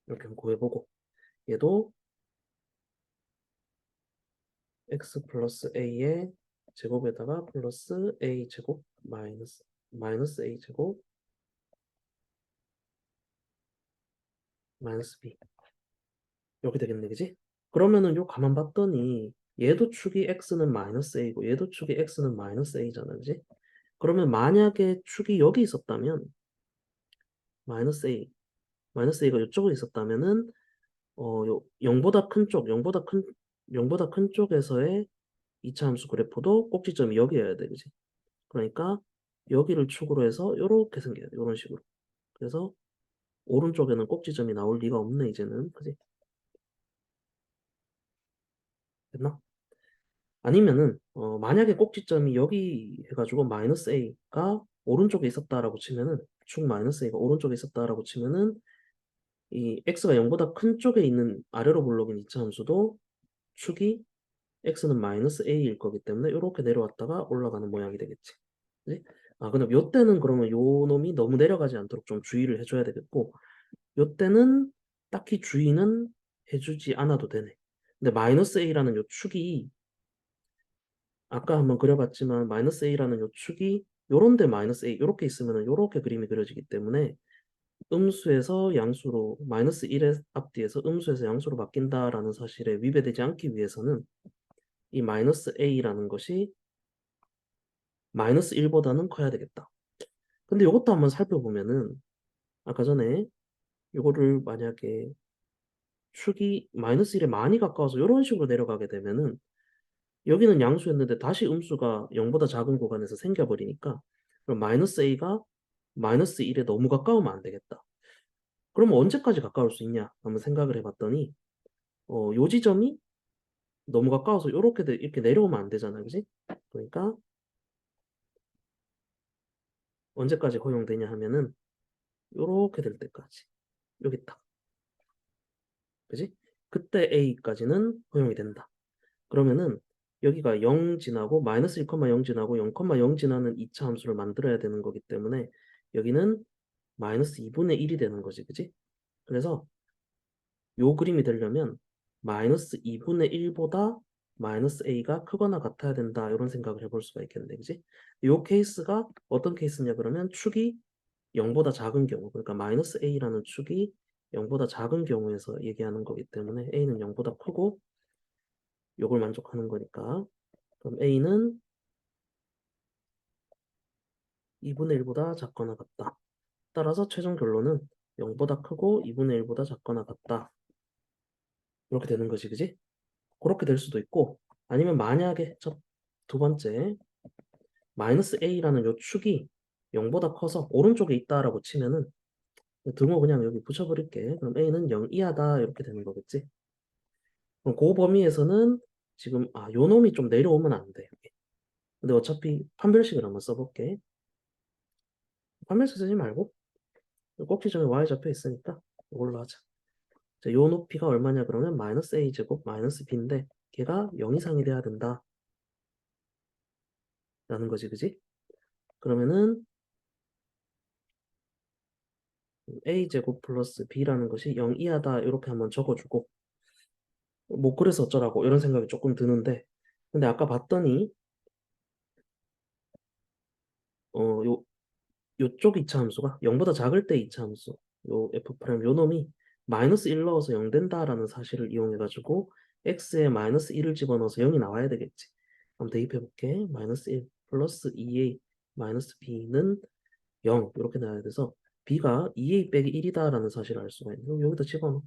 이렇게 한번 구해보고, 얘도 x 플러스 a의 제곱에다가 플러스 a 제곱 마이너스 a 제곱 마이너스 b 이렇게 되겠네, 그지? 그러면은 요 가만 봤더니 얘도 축이 x는 마이너스 a고 얘도 축이 x는 마이너스 a잖아, 그지? 그러면 만약에 축이 여기 있었다면 마이너스 a 마이너스 a가 이쪽에 있었다면은 요 0보다 큰 쪽, 0보다 큰 쪽에서의 2차 함수 그래프도 꼭지점이 여기여야 돼, 그지? 그러니까 여기를 축으로 해서 요렇게 생겨요, 요런 식으로. 그래서 오른쪽에는 꼭지점이 나올 리가 없네, 이제는, 그지? 됐나? 아니면은 만약에 꼭지점이 여기 해가지고 마이너스 a가 오른쪽에 있었다라고 치면은 축 마이너스 a가 오른쪽에 있었다라고 치면은 이 x가 0보다 큰 쪽에 있는 아래로 볼록인 이차 함수도 축이 x는 마이너스 a일 거기 때문에 이렇게 내려왔다가 올라가는 모양이 되겠지. 그지? 아, 근데 요 때는 그러면 요 놈이 너무 내려가지 않도록 좀 주의를 해줘야 되겠고, 요 때는 딱히 주의는 해주지 않아도 되네. 근데 마이너스 a라는 요 축이 아까 한번 그려봤지만 마이너스 a라는 요 축이 요런데 마이너스 a 요렇게 있으면은 요렇게 그림이 그려지기 때문에 음수에서 양수로 마이너스 1의 앞뒤에서 음수에서 양수로 바뀐다라는 사실에 위배되지 않기 위해서는 이 마이너스 a라는 것이 마이너스 1보다는 커야 되겠다. 근데 요것도 한번 살펴보면은 아까 전에 요거를 만약에 축이 마이너스 1에 많이 가까워서 요런 식으로 내려가게 되면은 여기는 양수였는데 다시 음수가 0보다 작은 구간에서 생겨버리니까 그럼 마이너스 a가 마이너스 1에 너무 가까우면 안 되겠다. 그럼 언제까지 가까울 수 있냐? 한번 생각을 해봤더니 요 지점이 너무 가까워서 요렇게 이렇게 내려오면 안 되잖아, 그지? 그러니까 언제까지 허용되냐 하면은 요렇게 될 때까지 여기 딱, 그지? 그때 a까지는 허용이 된다. 그러면은 여기가 0 지나고 마이너스 1,0 지나고 0,0 지나는 2차 함수를 만들어야 되는 거기 때문에 여기는 마이너스 2분의 1이 되는 거지, 그지? 그래서 요 그림이 되려면 마이너스 2분의 1보다 마이너스 a가 크거나 같아야 된다, 이런 생각을 해볼 수가 있겠네, 그지? 요 케이스가 어떤 케이스냐 그러면 축이 0보다 작은 경우, 그러니까 마이너스 a라는 축이 0보다 작은 경우에서 얘기하는 거기 때문에 a는 0보다 크고 요걸 만족하는 거니까 그럼 a는 2분의 1보다 작거나 같다. 따라서 최종 결론은 0보다 크고 2분의 1보다 작거나 같다. 이렇게 되는 거지, 그지? 그렇게 될 수도 있고, 아니면 만약에 첫 두 번째 마이너스 a라는 요 축이 0보다 커서 오른쪽에 있다라고 치면은 등호 그냥 여기 붙여버릴게. 그럼 a는 0 이하다, 이렇게 되는 거겠지. 그럼 그 범위에서는 지금 요 놈이 좀 내려오면 안 돼, 여기. 근데 어차피 판별식을 한번 써볼게. 판별식 쓰지 말고 꼭지점에 y 잡혀 있으니까 이걸로 하자. 자, 요 높이가 얼마냐 그러면 마이너스 a 제곱 마이너스 b인데 걔가 0 이상이 돼야 된다 라는 거지, 그지? 그러면은 a 제곱 플러스 b라는 것이 0 이하다, 이렇게 한번 적어주고 뭐 그래서 어쩌라고 이런 생각이 조금 드는데, 근데 아까 봤더니 요 요쪽 이차 함수가 0보다 작을 때 이차 함수 요 f 프라임 요 놈이 마이너스 1 넣어서 0 된다라는 사실을 이용해 가지고 x에 마이너스 1을 집어넣어서 0이 나와야 되겠지. 한번 대입해 볼게. 마이너스 1 플러스 2a 마이너스 b는 0 이렇게 나와야 돼서 b가 2a 빼기 1이다라는 사실을 알 수가 있네. 그럼 여기다 집어넣어.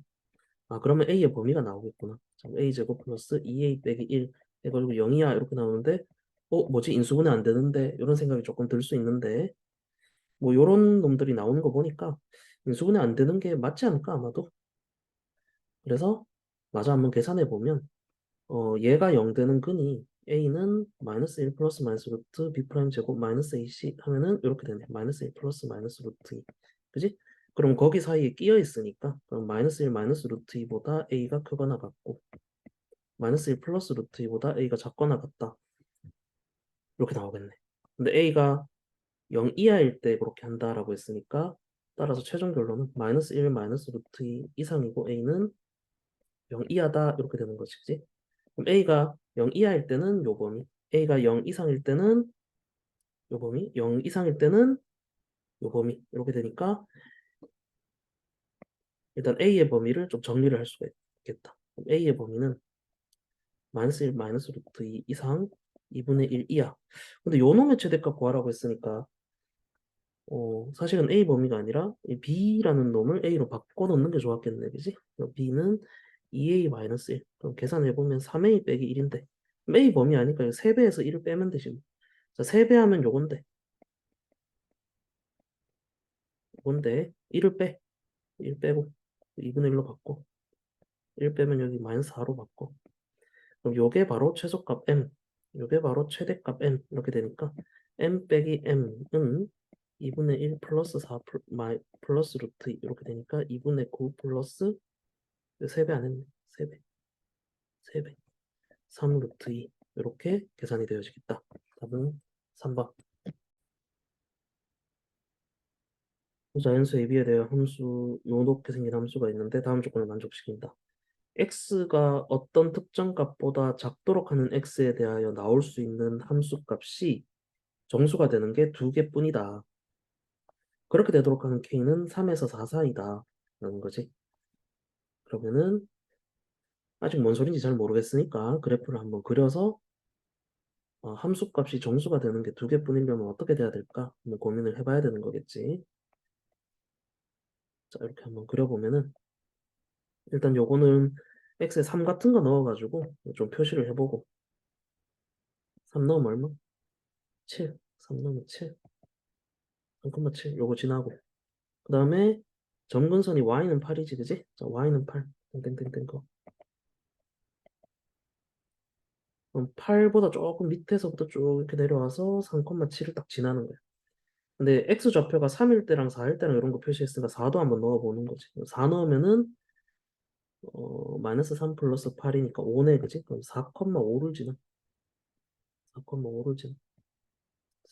그러면 a의 범위가 나오겠구나. 자, a 제곱 플러스 2a 빼기 1 해가지고 0이야 이렇게 나오는데 뭐지 인수분해 안 되는데 이런 생각이 조금 들 수 있는데 뭐 요런 놈들이 나오는 거 보니까 인수분해 안 되는 게 맞지 않을까 아마도. 그래서 마저 한번 계산해 보면 얘가 0 되는 근이 a는 마이너스 1 플러스 마이너스 루트 b 프라임 제곱 마이너스 ac 하면은 이렇게 되네. 마이너스 1 플러스 마이너스 루트 2. 그지? 그럼 거기 사이에 끼어 있으니까 그럼 마이너스 1 마이너스 루트 2보다 a가 크거나 같고 마이너스 1 플러스 루트 2보다 a가 작거나 같다. 이렇게 나오겠네. 근데 a가 0 이하일 때 그렇게 한다라고 했으니까 따라서 최종 결론은 마이너스 1 마이너스 루트 2 이상이고 a는 0 이하다, 이렇게 되는 거지, 그지? 그럼 a가 0 이하일 때는 요 범위, a가 0 이상일 때는 요 범위, 0 이상일 때는 요 범위, 이렇게 되니까 일단 A의 범위를 좀 정리를 할 수가 있겠다. A의 범위는 마이너스 1, 마이너스 루트 2 이상 2분의 1 이하. 근데 요 놈의 최대값 구하라고 했으니까 사실은 A 범위가 아니라 이 B라는 놈을 A로 바꿔 놓는 게 좋았겠네, 그지? 그럼 B는 2A-1. 그럼 계산해보면 3A 빼기 1인데 A 범위 아니까 3배에서 1을 빼면 되지 뭐. 자, 3배 하면 요건데 1을 빼. 1 빼고 2분의 1로 바꿔. 1 빼면 여기 마이너스 4로 바꿔. 그럼 요게 바로 최소값 m, 요게 바로 최대값 m 이렇게 되니까 m 빼기 m은 2분의 1 플러스 4 플러스 루트 2 이렇게 되니까 2분의 9 플러스 3배 안 했네. 3배. 3배. 3 루트 2 이렇게 계산이 되어지겠다. 답은 3번. 자연수 AB에 대한 함수, 요렇게 생긴 함수가 있는데 다음 조건을 만족시킨다. x가 어떤 특정 값보다 작도록 하는 x에 대하여 나올 수 있는 함수 값이 정수가 되는 게 2개뿐이다. 그렇게 되도록 하는 k는 3에서 4 사이다. 라는 거지. 그러면은 아직 뭔 소린지 잘 모르겠으니까 그래프를 한번 그려서 함수 값이 정수가 되는 게 2개뿐이려면 어떻게 돼야 될까? 한번 고민을 해봐야 되는 거겠지. 자, 이렇게 한번 그려보면은 일단 요거는 x에 3 같은 거 넣어가지고 좀 표시를 해보고 3 넣으면 얼마? 7. 3 넣으면 7. 3,7 요거 지나고 그 다음에 점근선이 y는 8이지 그지? 자, y는 8 땡땡땡땡 거 그럼 8보다 조금 밑에서부터 쭉 이렇게 내려와서 3,7을 딱 지나는 거야. 근데 x좌표가 3일 때랑 4일 때랑 이런 거 표시했으니까 4도 한번 넣어보는 거지. 4 넣으면은 마이너스 3 플러스 8이니까 5네 그지? 그럼 4,5를 지나. 4,5를 지나.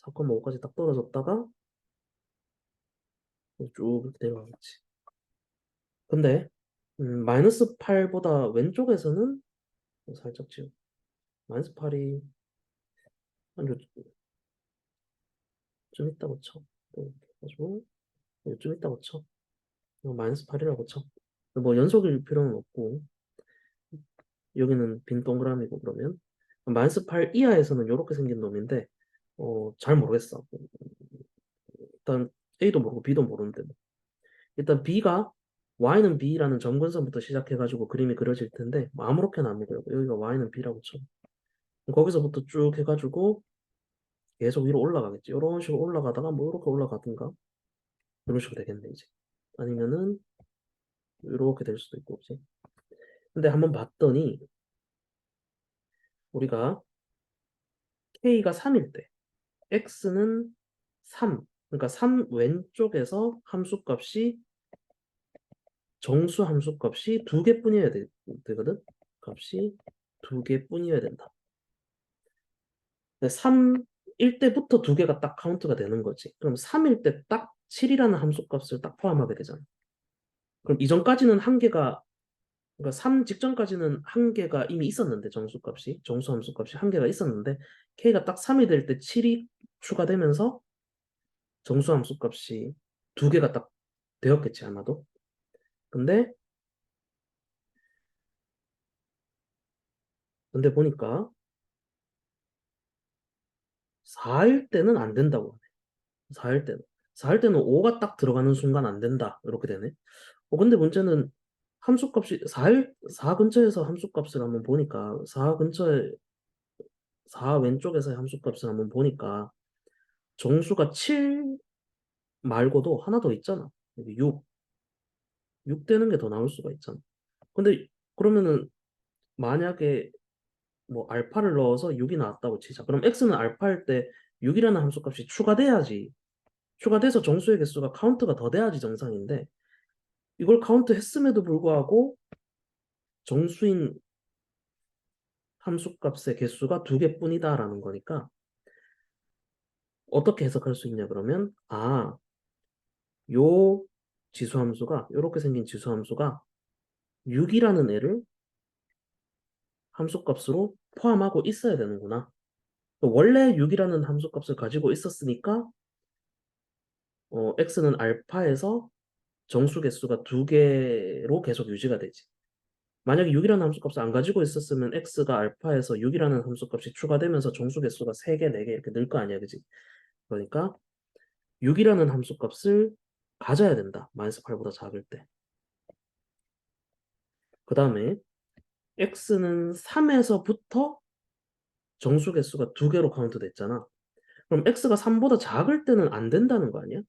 4,5까지 딱 떨어졌다가 쭉 이렇게 내려가겠지. 근데 마이너스 8보다 왼쪽에서는 살짝 지워. 마이너스 8이 한 요쯤 있다고 쳐. 이렇게 해가지고 요쯤 있다고 쳐. 마이너스 8이라고 쳐. 뭐 연속일 필요는 없고 여기는 빈 동그라미고 그러면 마이너스 8 이하에서는 이렇게 생긴 놈인데 잘 모르겠어. 일단 A도 모르고 B도 모르는데 뭐. 일단 B가 Y는 B라는 점근선부터 시작해가지고 그림이 그려질 텐데 뭐 아무렇게나 안 그려요. 여기가 Y는 B라고 쳐. 거기서부터 쭉 해가지고 계속 위로 올라가겠지. 이런 식으로 올라가다가 뭐 이렇게 올라가든가 이런 식으로 되겠네 이제. 아니면은 이렇게 될 수도 있고 그지. 근데 한번 봤더니 우리가 K가 3일 때 X는 3 그러니까 3 왼쪽에서 함수값이 정수 함수값이 2개뿐이어야 되거든. 값이 2개뿐이어야 된다. 3일 때부터 2개가 딱 카운트가 되는 거지. 그럼 3일 때 딱 7이라는 함수값을 딱 포함하게 되잖아. 그럼 이전까지는 한 개가 그러니까 3 직전까지는 한 개가 이미 있었는데 정수값이 정수 함수값이 한 개가 있었는데 k가 딱 3이 될 때 7이 추가되면서 정수 함수값이 2개가 딱 되었겠지 아마도. 근데 보니까 4일 때는 안 된다고 하네. 4일 때는. 4일 때는 5가 딱 들어가는 순간 안 된다. 이렇게 되네. 근데 문제는 함수값이 4 근처에서 함수값을 한번 보니까 4 근처에 4 왼쪽에서의 함수값을 한번 보니까 정수가 7 말고도 하나 더 있잖아. 여기 6 되는 게 더 나올 수가 있잖아. 근데 그러면은 만약에 뭐 알파를 넣어서 6이 나왔다고 치자. 그럼 x는 알파일 때 6이라는 함수값이 추가돼야지. 추가돼서 정수의 개수가 카운트가 더 돼야지 정상인데 이걸 카운트 했음에도 불구하고 정수인 함수값의 개수가 2개뿐이다라는 거니까 어떻게 해석할 수 있냐 그러면 요 지수함수가 이렇게 생긴 지수함수가 6이라는 애를 함수값으로 포함하고 있어야 되는구나. 원래 6이라는 함수값을 가지고 있었으니까 x는 알파에서 정수 개수가 2개로 계속 유지가 되지. 만약에 6이라는 함수값을 안 가지고 있었으면 x가 알파에서 6이라는 함수값이 추가되면서 정수 개수가 3개, 4개 이렇게 늘 거 아니야, 그지? 그러니까 6이라는 함수값을 가져야 된다. 마이너스 8보다 작을 때. 그 다음에 x는 3에서부터 정수 개수가 2개로 카운트 됐잖아. 그럼 x가 3보다 작을 때는 안 된다는 거 아니야?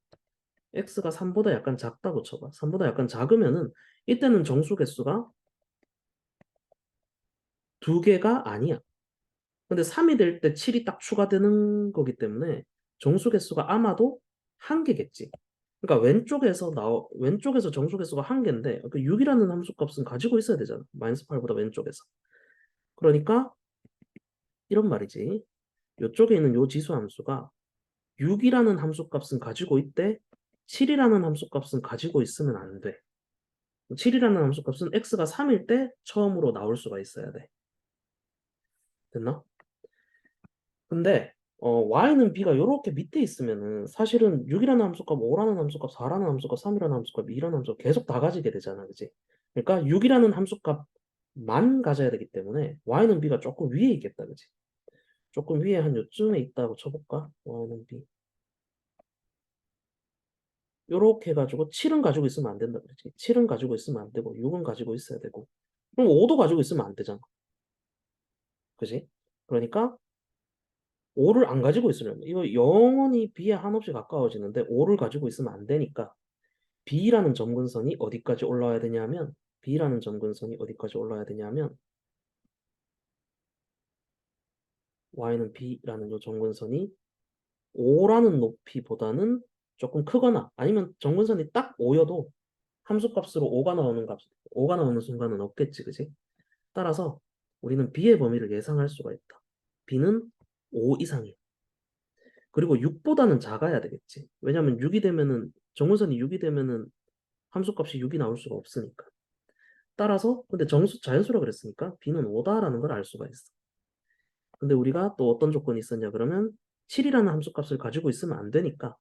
x가 3보다 약간 작다고 쳐봐. 3보다 약간 작으면은 이때는 정수 개수가 2개가 아니야. 근데 3이 될 때 7이 딱 추가되는 거기 때문에 정수 개수가 아마도 1개겠지. 그러니까 왼쪽에서 정수 개수가 1개인데 그 6이라는 함수 값은 가지고 있어야 되잖아. 마이너스 8보다 왼쪽에서. 그러니까 이런 말이지. 이쪽에 있는 요 지수 함수가 6이라는 함수 값은 가지고 있대. 7이라는 함수 값은 가지고 있으면 안 돼. 7이라는 함수 값은 x가 3일 때 처음으로 나올 수가 있어야 돼. 됐나? 근데 y는 b가 이렇게 밑에 있으면은 사실은 6이라는 함수값, 5라는 함수값, 4라는 함수값, 3이라는 함수값, 2라는 함수값 계속 다 가지게 되잖아. 그지? 그러니까 6이라는 함수값만 가져야 되기 때문에 y는 b가 조금 위에 있겠다. 그지? 조금 위에 한 요쯤에 있다고 쳐볼까? y는 b. 요렇게 해가지고 7은 가지고 있으면 안 된다. 그렇지? 7은 가지고 있으면 안 되고 6은 가지고 있어야 되고 그럼 5도 가지고 있으면 안 되잖아. 그지? 그러니까 5를 안 가지고 있으면 이거 영원히 b에 한없이 가까워지는데 5를 가지고 있으면 안 되니까 b라는 점근선이 어디까지 올라와야 되냐면 b라는 점근선이 어디까지 올라와야 되냐면 y는 b라는 요 점근선이 5라는 높이보다는 조금 크거나 아니면 점근선이 딱 5여도 함수값으로 5가 나오는 순간은 없겠지, 그지? 따라서 우리는 b의 범위를 예상할 수가 있다. b는 5 이상이야. 그리고 6보다는 작아야 되겠지. 왜냐면 6이 되면은 정근선이 6이 되면은 함수값이 6이 나올 수가 없으니까. 따라서 근데 자연수라 그랬으니까 b는 5다라는 걸 알 수가 있어. 근데 우리가 또 어떤 조건이 있었냐 그러면 7이라는 함수값을 가지고 있으면 안 되니까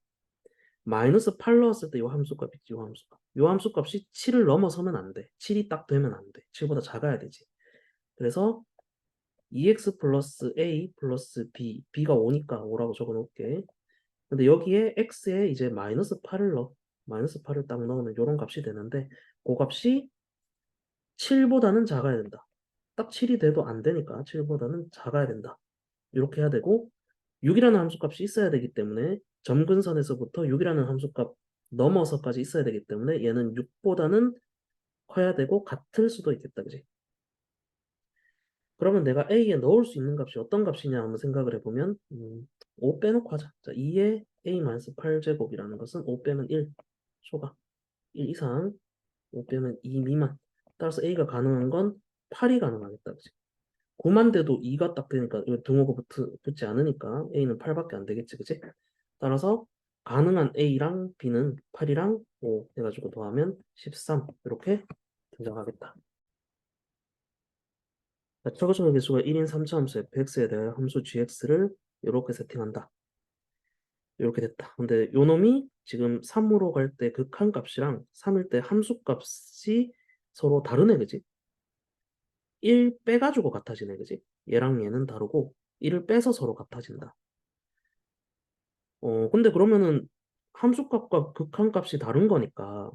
마이너스 8 넣었을 때 이 함수값 있지, 이 함수값. 이 함수값이 7을 넘어서면 안 돼. 7이 딱 되면 안 돼. 7보다 작아야 되지. 그래서 2x 플러스 a 플러스 b, b가 5니까 5라고 적어놓을게. 근데 여기에 x에 이제 마이너스 8을 넣어. 마이너스 8을 딱 넣으면 이런 값이 되는데 그 값이 7보다는 작아야 된다. 딱 7이 돼도 안 되니까 7보다는 작아야 된다. 이렇게 해야 되고 6이라는 함수값이 있어야 되기 때문에 점근선에서부터 6이라는 함수값 넘어서까지 있어야 되기 때문에 얘는 6보다는 커야 되고 같을 수도 있겠다. 그지? 그러면 내가 A에 넣을 수 있는 값이 어떤 값이냐 한번 생각을 해보면 5 빼놓고 하자. 자, 2의 A-8제곱이라는 것은 5 빼면 1 초과 1 이상 5 빼면 2 미만. 따라서 A가 가능한 건 8이 가능하겠다. 그지? 9만 돼도 2가 딱 되니까 등호가 붙지 않으니까 A는 8밖에 안 되겠지. 그지? 따라서 가능한 A랑 B는 8이랑 5 해가지고 더하면 13 이렇게 등장하겠다. 초고속의 개수가 1인 3차 함수 fx에 대해 함수 gx를 이렇게 세팅한다. 이렇게 됐다. 근데 요 놈이 지금 3으로 갈 때 극한값이랑 3일 때 함수값이 서로 다르네, 그지? 1 빼가지고 같아지네, 그지? 얘랑 얘는 다르고 1을 빼서 서로 같아진다. 근데 그러면은 함수값과 극한값이 다른 거니까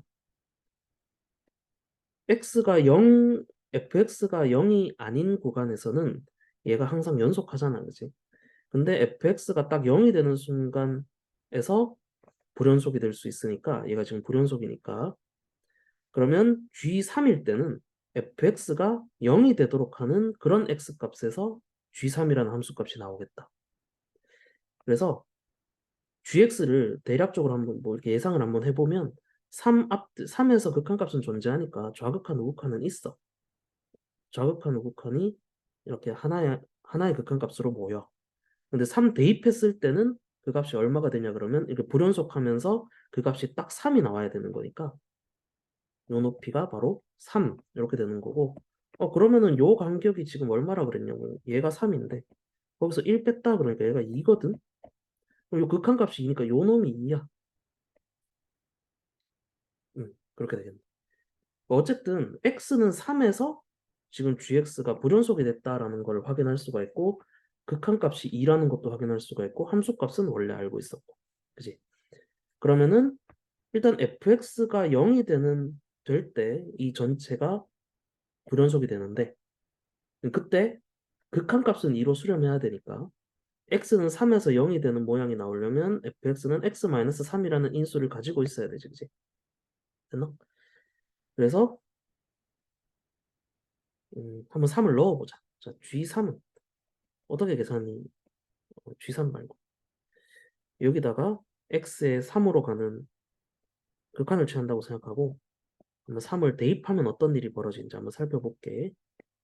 x가 0, fx가 0이 아닌 구간에서는 얘가 항상 연속하잖아, 그지? 근데 fx가 딱 0이 되는 순간에서 불연속이 될 수 있으니까 얘가 지금 불연속이니까 그러면 g3일 때는 fx가 0이 되도록 하는 그런 x값에서 g3이라는 함수값이 나오겠다. 그래서 gx를 대략적으로 한번 뭐 이렇게 예상을 한번 해보면 3에서 극한값은 존재하니까 좌극한 우극한은 있어. 좌극한 우극한이 이렇게 하나의 극한값으로 모여. 근데 3 대입했을 때는 그 값이 얼마가 되냐 그러면 이렇게 불연속하면서 그 값이 딱 3이 나와야 되는 거니까 요 높이가 바로 3 이렇게 되는 거고 그러면은 요 간격이 지금 얼마라 그랬냐고 얘가 3인데 거기서 1 뺐다 그러니까 얘가 2거든. 그럼 요 극한값이 2니까 요 놈이 2야. 그렇게 되겠네. 어쨌든 x는 3에서 지금 gx가 불연속이 됐다라는 걸 확인할 수가 있고 극한값이 2라는 것도 확인할 수가 있고 함수값은 원래 알고 있었고. 그지? 그러면은 일단 fx가 0이 될 때 이 전체가 불연속이 되는데 그때 극한값은 2로 수렴해야 되니까 x는 3에서 0이 되는 모양이 나오려면 fx는 x-3이라는 인수를 가지고 있어야 되지. 그지? 됐나? 그래서 한번 3을 넣어보자. 자, g3은 어떻게 계산이 g3 말고 여기다가 x에 3으로 가는 극한을 취한다고 생각하고 한번 3을 대입하면 어떤 일이 벌어지는지 한번 살펴볼게.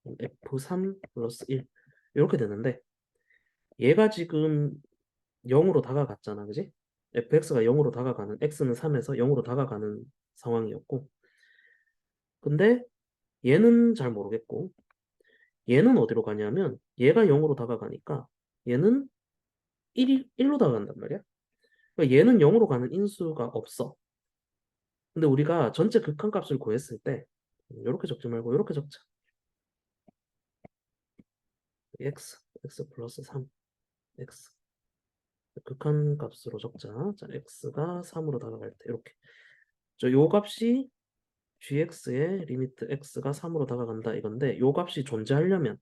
f3 플러스 1 이렇게 되는데 얘가 지금 0으로 다가갔잖아. 그지? fx가 0으로 다가가는 x는 3에서 0으로 다가가는 상황이었고 근데 얘는 잘 모르겠고 얘는 어디로 가냐면 얘가 0으로 다가가니까 얘는 1로 다가간단 말이야. 그러니까 얘는 0으로 가는 인수가 없어. 근데 우리가 전체 극한값을 구했을 때 이렇게 적지 말고 이렇게 적자. x 플러스 3 x 극한값으로 적자. 자, x가 3으로 다가갈 때 이렇게 요 값이 gx의 리미트 x가 3으로 다가간다 이건데 요 값이 존재하려면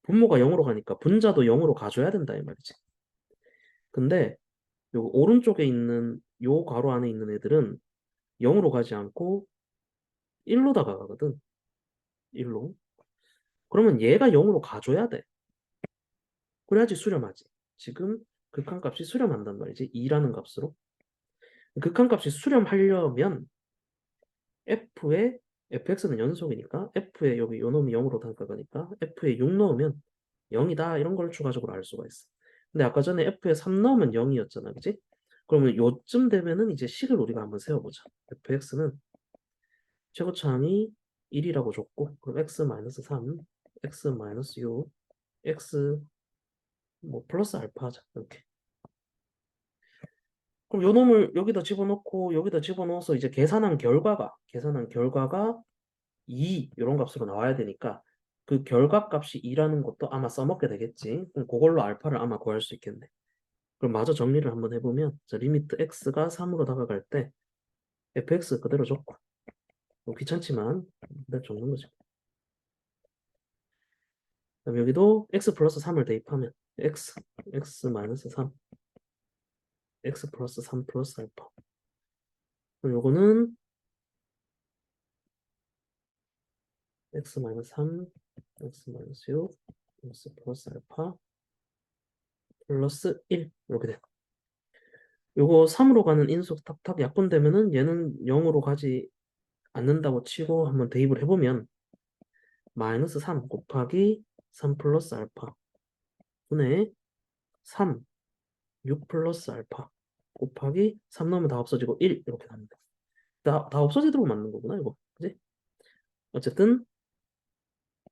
분모가 0으로 가니까 분자도 0으로 가줘야 된다 이 말이지. 근데 요 오른쪽에 있는 요 괄호 안에 있는 애들은 0으로 가지 않고 1로 다가가거든. 1로. 그러면 얘가 0으로 가줘야 돼. 그래야지 수렴하지. 지금 극한값이 수렴한단 말이지. 2라는 값으로. 극한값이 수렴하려면 f에 fx는 연속이니까 f에 여기 요 놈이 0으로 다가가니까 f에 6 넣으면 0이다 이런 걸 추가적으로 알 수가 있어. 근데 아까 전에 f에 3 넣으면 0이었잖아. 그지? 그러면 요쯤 되면은 이제 식을 우리가 한번 세워보자. fx는 최고차항이 1이라고 줬고 그럼 x-3, x-6, x 뭐 플러스 알파 하자. 이렇게. 그럼 요 놈을 여기다 집어넣고 여기다 집어넣어서 이제 계산한 결과가 2 이런 값으로 나와야 되니까 그 결과값이 2라는 것도 아마 써먹게 되겠지. 그럼 그걸로 알파를 아마 구할 수 있겠네. 그럼 마저 정리를 한번 해보면 자, 리미트 x가 3으로 다가갈 때 fx 그대로 적고 뭐 귀찮지만 그대로 적는 거죠. 그럼 여기도 x 플러스 3을 대입하면 x 마이너스 3 x 플러스 3 플러스 알파 그럼 요거는 x 마이너스 3 x 마이너스 6 x 플러스 알파 플러스 1 이렇게 돼. 요거 3으로 가는 인수 탁탁 약분되면은 얘는 0으로 가지 않는다고 치고 한번 대입을 해보면 마이너스 3 곱하기 3 플러스 알파 분의 3, 6 플러스 알파 곱하기 3 넣으면 다 없어지고 1 이렇게 갑니다. 다 없어지도록 만든 거구나 이거. 그지? 어쨌든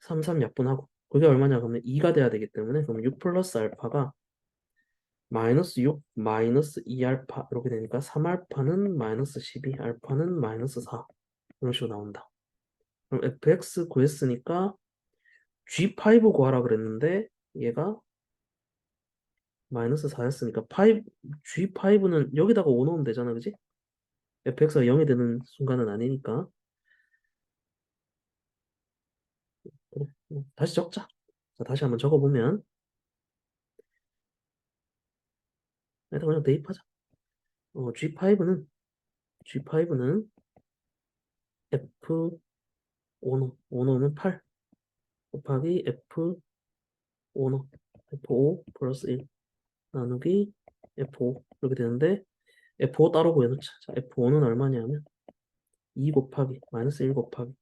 3, 3 약분하고 그게 얼마냐 그러면 2가 돼야 되기 때문에 그럼 6 플러스 알파가 마이너스 6 마이너스 2알파 이렇게 되니까 3알파는 마이너스 12 알파는 마이너스 4 이런 식으로 나온다. 그럼 fx 구했으니까 g5 구하라 그랬는데 얘가 마이너스 4였으니까 g5는 여기다가 5 넣으면 되잖아. 그지? fx가 0이 되는 순간은 아니니까 그래. 다시 적자. 자, 다시 한번 적어보면 일단 그냥 대입하자. G5는 F5 넣으면 8 곱하기 F5 플러스 1 나누기 F5 이렇게 되는데 F5 따로 구해놓자. 자, F5는 얼마냐면 2 곱하기 마이너스 1 곱하기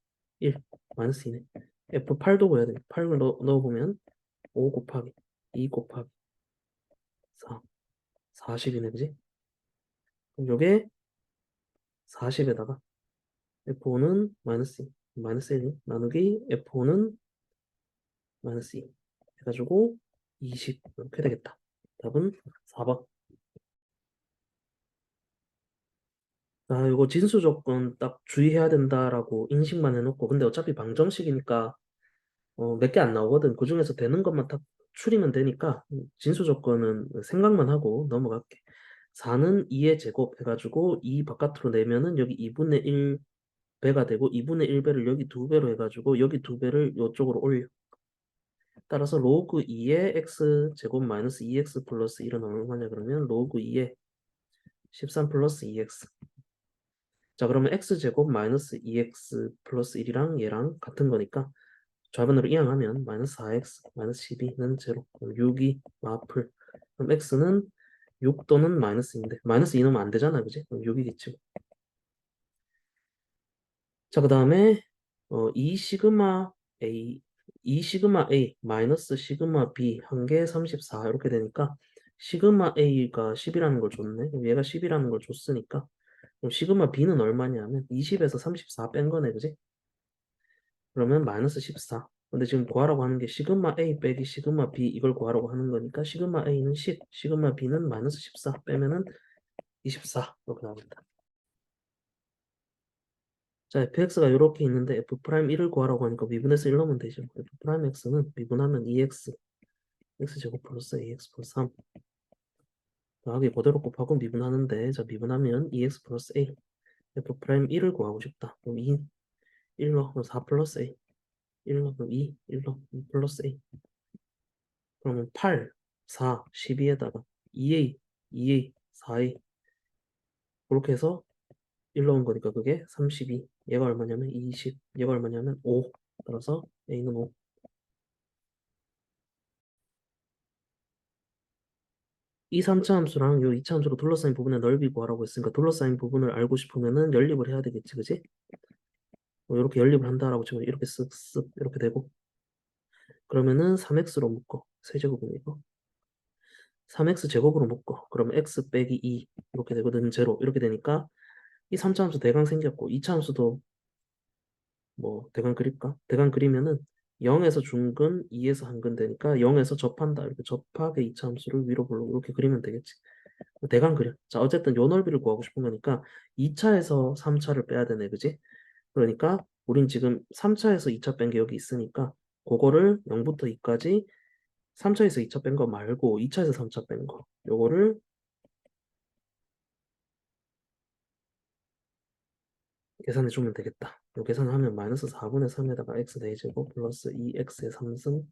1 마이너스 2네. F8도 구해야 돼. 8을 넣어보면 5 곱하기 2 곱하기 4 40이네. 그지? 그럼 요게 40에다가 F5는 마이너스 2 마이너스 1 나누기 F5는 마이너스 2 해가지고 20 이렇게 되겠다. 답은 4번. 아, 이거 진수 조건 딱 주의해야 된다라고 인식만 해놓고, 근데 어차피 방정식이니까 몇 개 안 나오거든. 그 중에서 되는 것만 딱 추리면 되니까 진수 조건은 생각만 하고 넘어갈게. 4는 2의 제곱 해가지고 2 바깥으로 내면은 여기 2분의 1배가 되고 2분의 1배를 여기 2배로 해가지고 여기 2배를 이쪽으로 올려. 따라서 로그 2의 x 제곱 마이너스 2x 플러스 1은 얼마냐 그러면 로그 2의 13 플러스 2x. 자, 그러면 x제곱 마이너스 2x 플러스 1이랑 얘랑 같은 거니까 좌변으로 이항하면 마이너스 4x 마이너스 12는 제로. 그럼 6이 마플. 그럼 x는 6 또는 마이너스인데 마이너스 2 넣으면 안 되잖아, 그지? 그럼 6이겠지. 자, 그 다음에 2 시그마 a 2 시그마 a 마이너스 시그마 b 한 개 34 이렇게 되니까 시그마 a가 10이라는 걸 줬네. 그럼 얘가 10이라는 걸 줬으니까 그럼 시그마 b는 얼마냐면 20에서 34 뺀 거네, 그지? 그러면 마이너스 14. 근데 지금 구하라고 하는 게 시그마 A 빼기 시그마 B 이걸 구하라고 하는 거니까 시그마 A는 10, 시그마 B는 마이너스 14 빼면은 24 이렇게 나옵니다. 자, fx가 이렇게 있는데 f 프라임 1을 구하라고 하니까 미분해서 1 넣으면 되죠. f 프라임 x는 미분하면 2x, x제곱 플러스 ax 플러스 3 더하기 그대로 곱하고 미분하는데 자, 미분하면 2x 플러스 a f 프라임 1을 구하고 싶다. 그럼 2, 1 넣어. 그럼 4 플러스 a 1 넣어. 그럼 2, 1 넣어. 2 플러스 a 그러면 8, 4, 12에다가 2a, 2a, 4a 그렇게 해서 1 넣은 거니까 그게 32. 얘가 얼마냐면 20. 얘가 얼마냐면 5. 따라서 a는 5. 이 3차 함수랑 요 2차 함수로 둘러싸인 부분의 넓이 구하라고 했으니까 둘러싸인 부분을 알고 싶으면은 연립을 해야 되겠지, 그지? 이렇게 연립을 한다라고 치면 이렇게 쓱쓱 이렇게 되고 그러면은 3x로 묶어. 세제곱이니까 3x 제곱으로 묶어. 그러면 x 빼기 2 이렇게 되거든. 제로 이렇게 되니까 이 3차 함수 대강 생겼고 2차 함수도 뭐 대강 그릴까? 대강 그리면은 0에서 중근, 2에서 한근 되니까 0에서 접한다. 이렇게 접하게 이차함수를 위로 볼로 이렇게 그리면 되겠지. 대강 그려. 자, 어쨌든 요 넓이를 구하고 싶은 거니까 2차에서 3차를 빼야 되네, 그지? 그러니까 우린 지금 3차에서 2차 뺀 게 여기 있으니까 그거를 0부터 2까지 3차에서 2차 뺀 거 말고 2차에서 3차 뺀 거. 요거를 계산해 주면 되겠다. 요 계산하면 마이너스 4분의 3에다가 x 4제곱 플러스 2x의 3승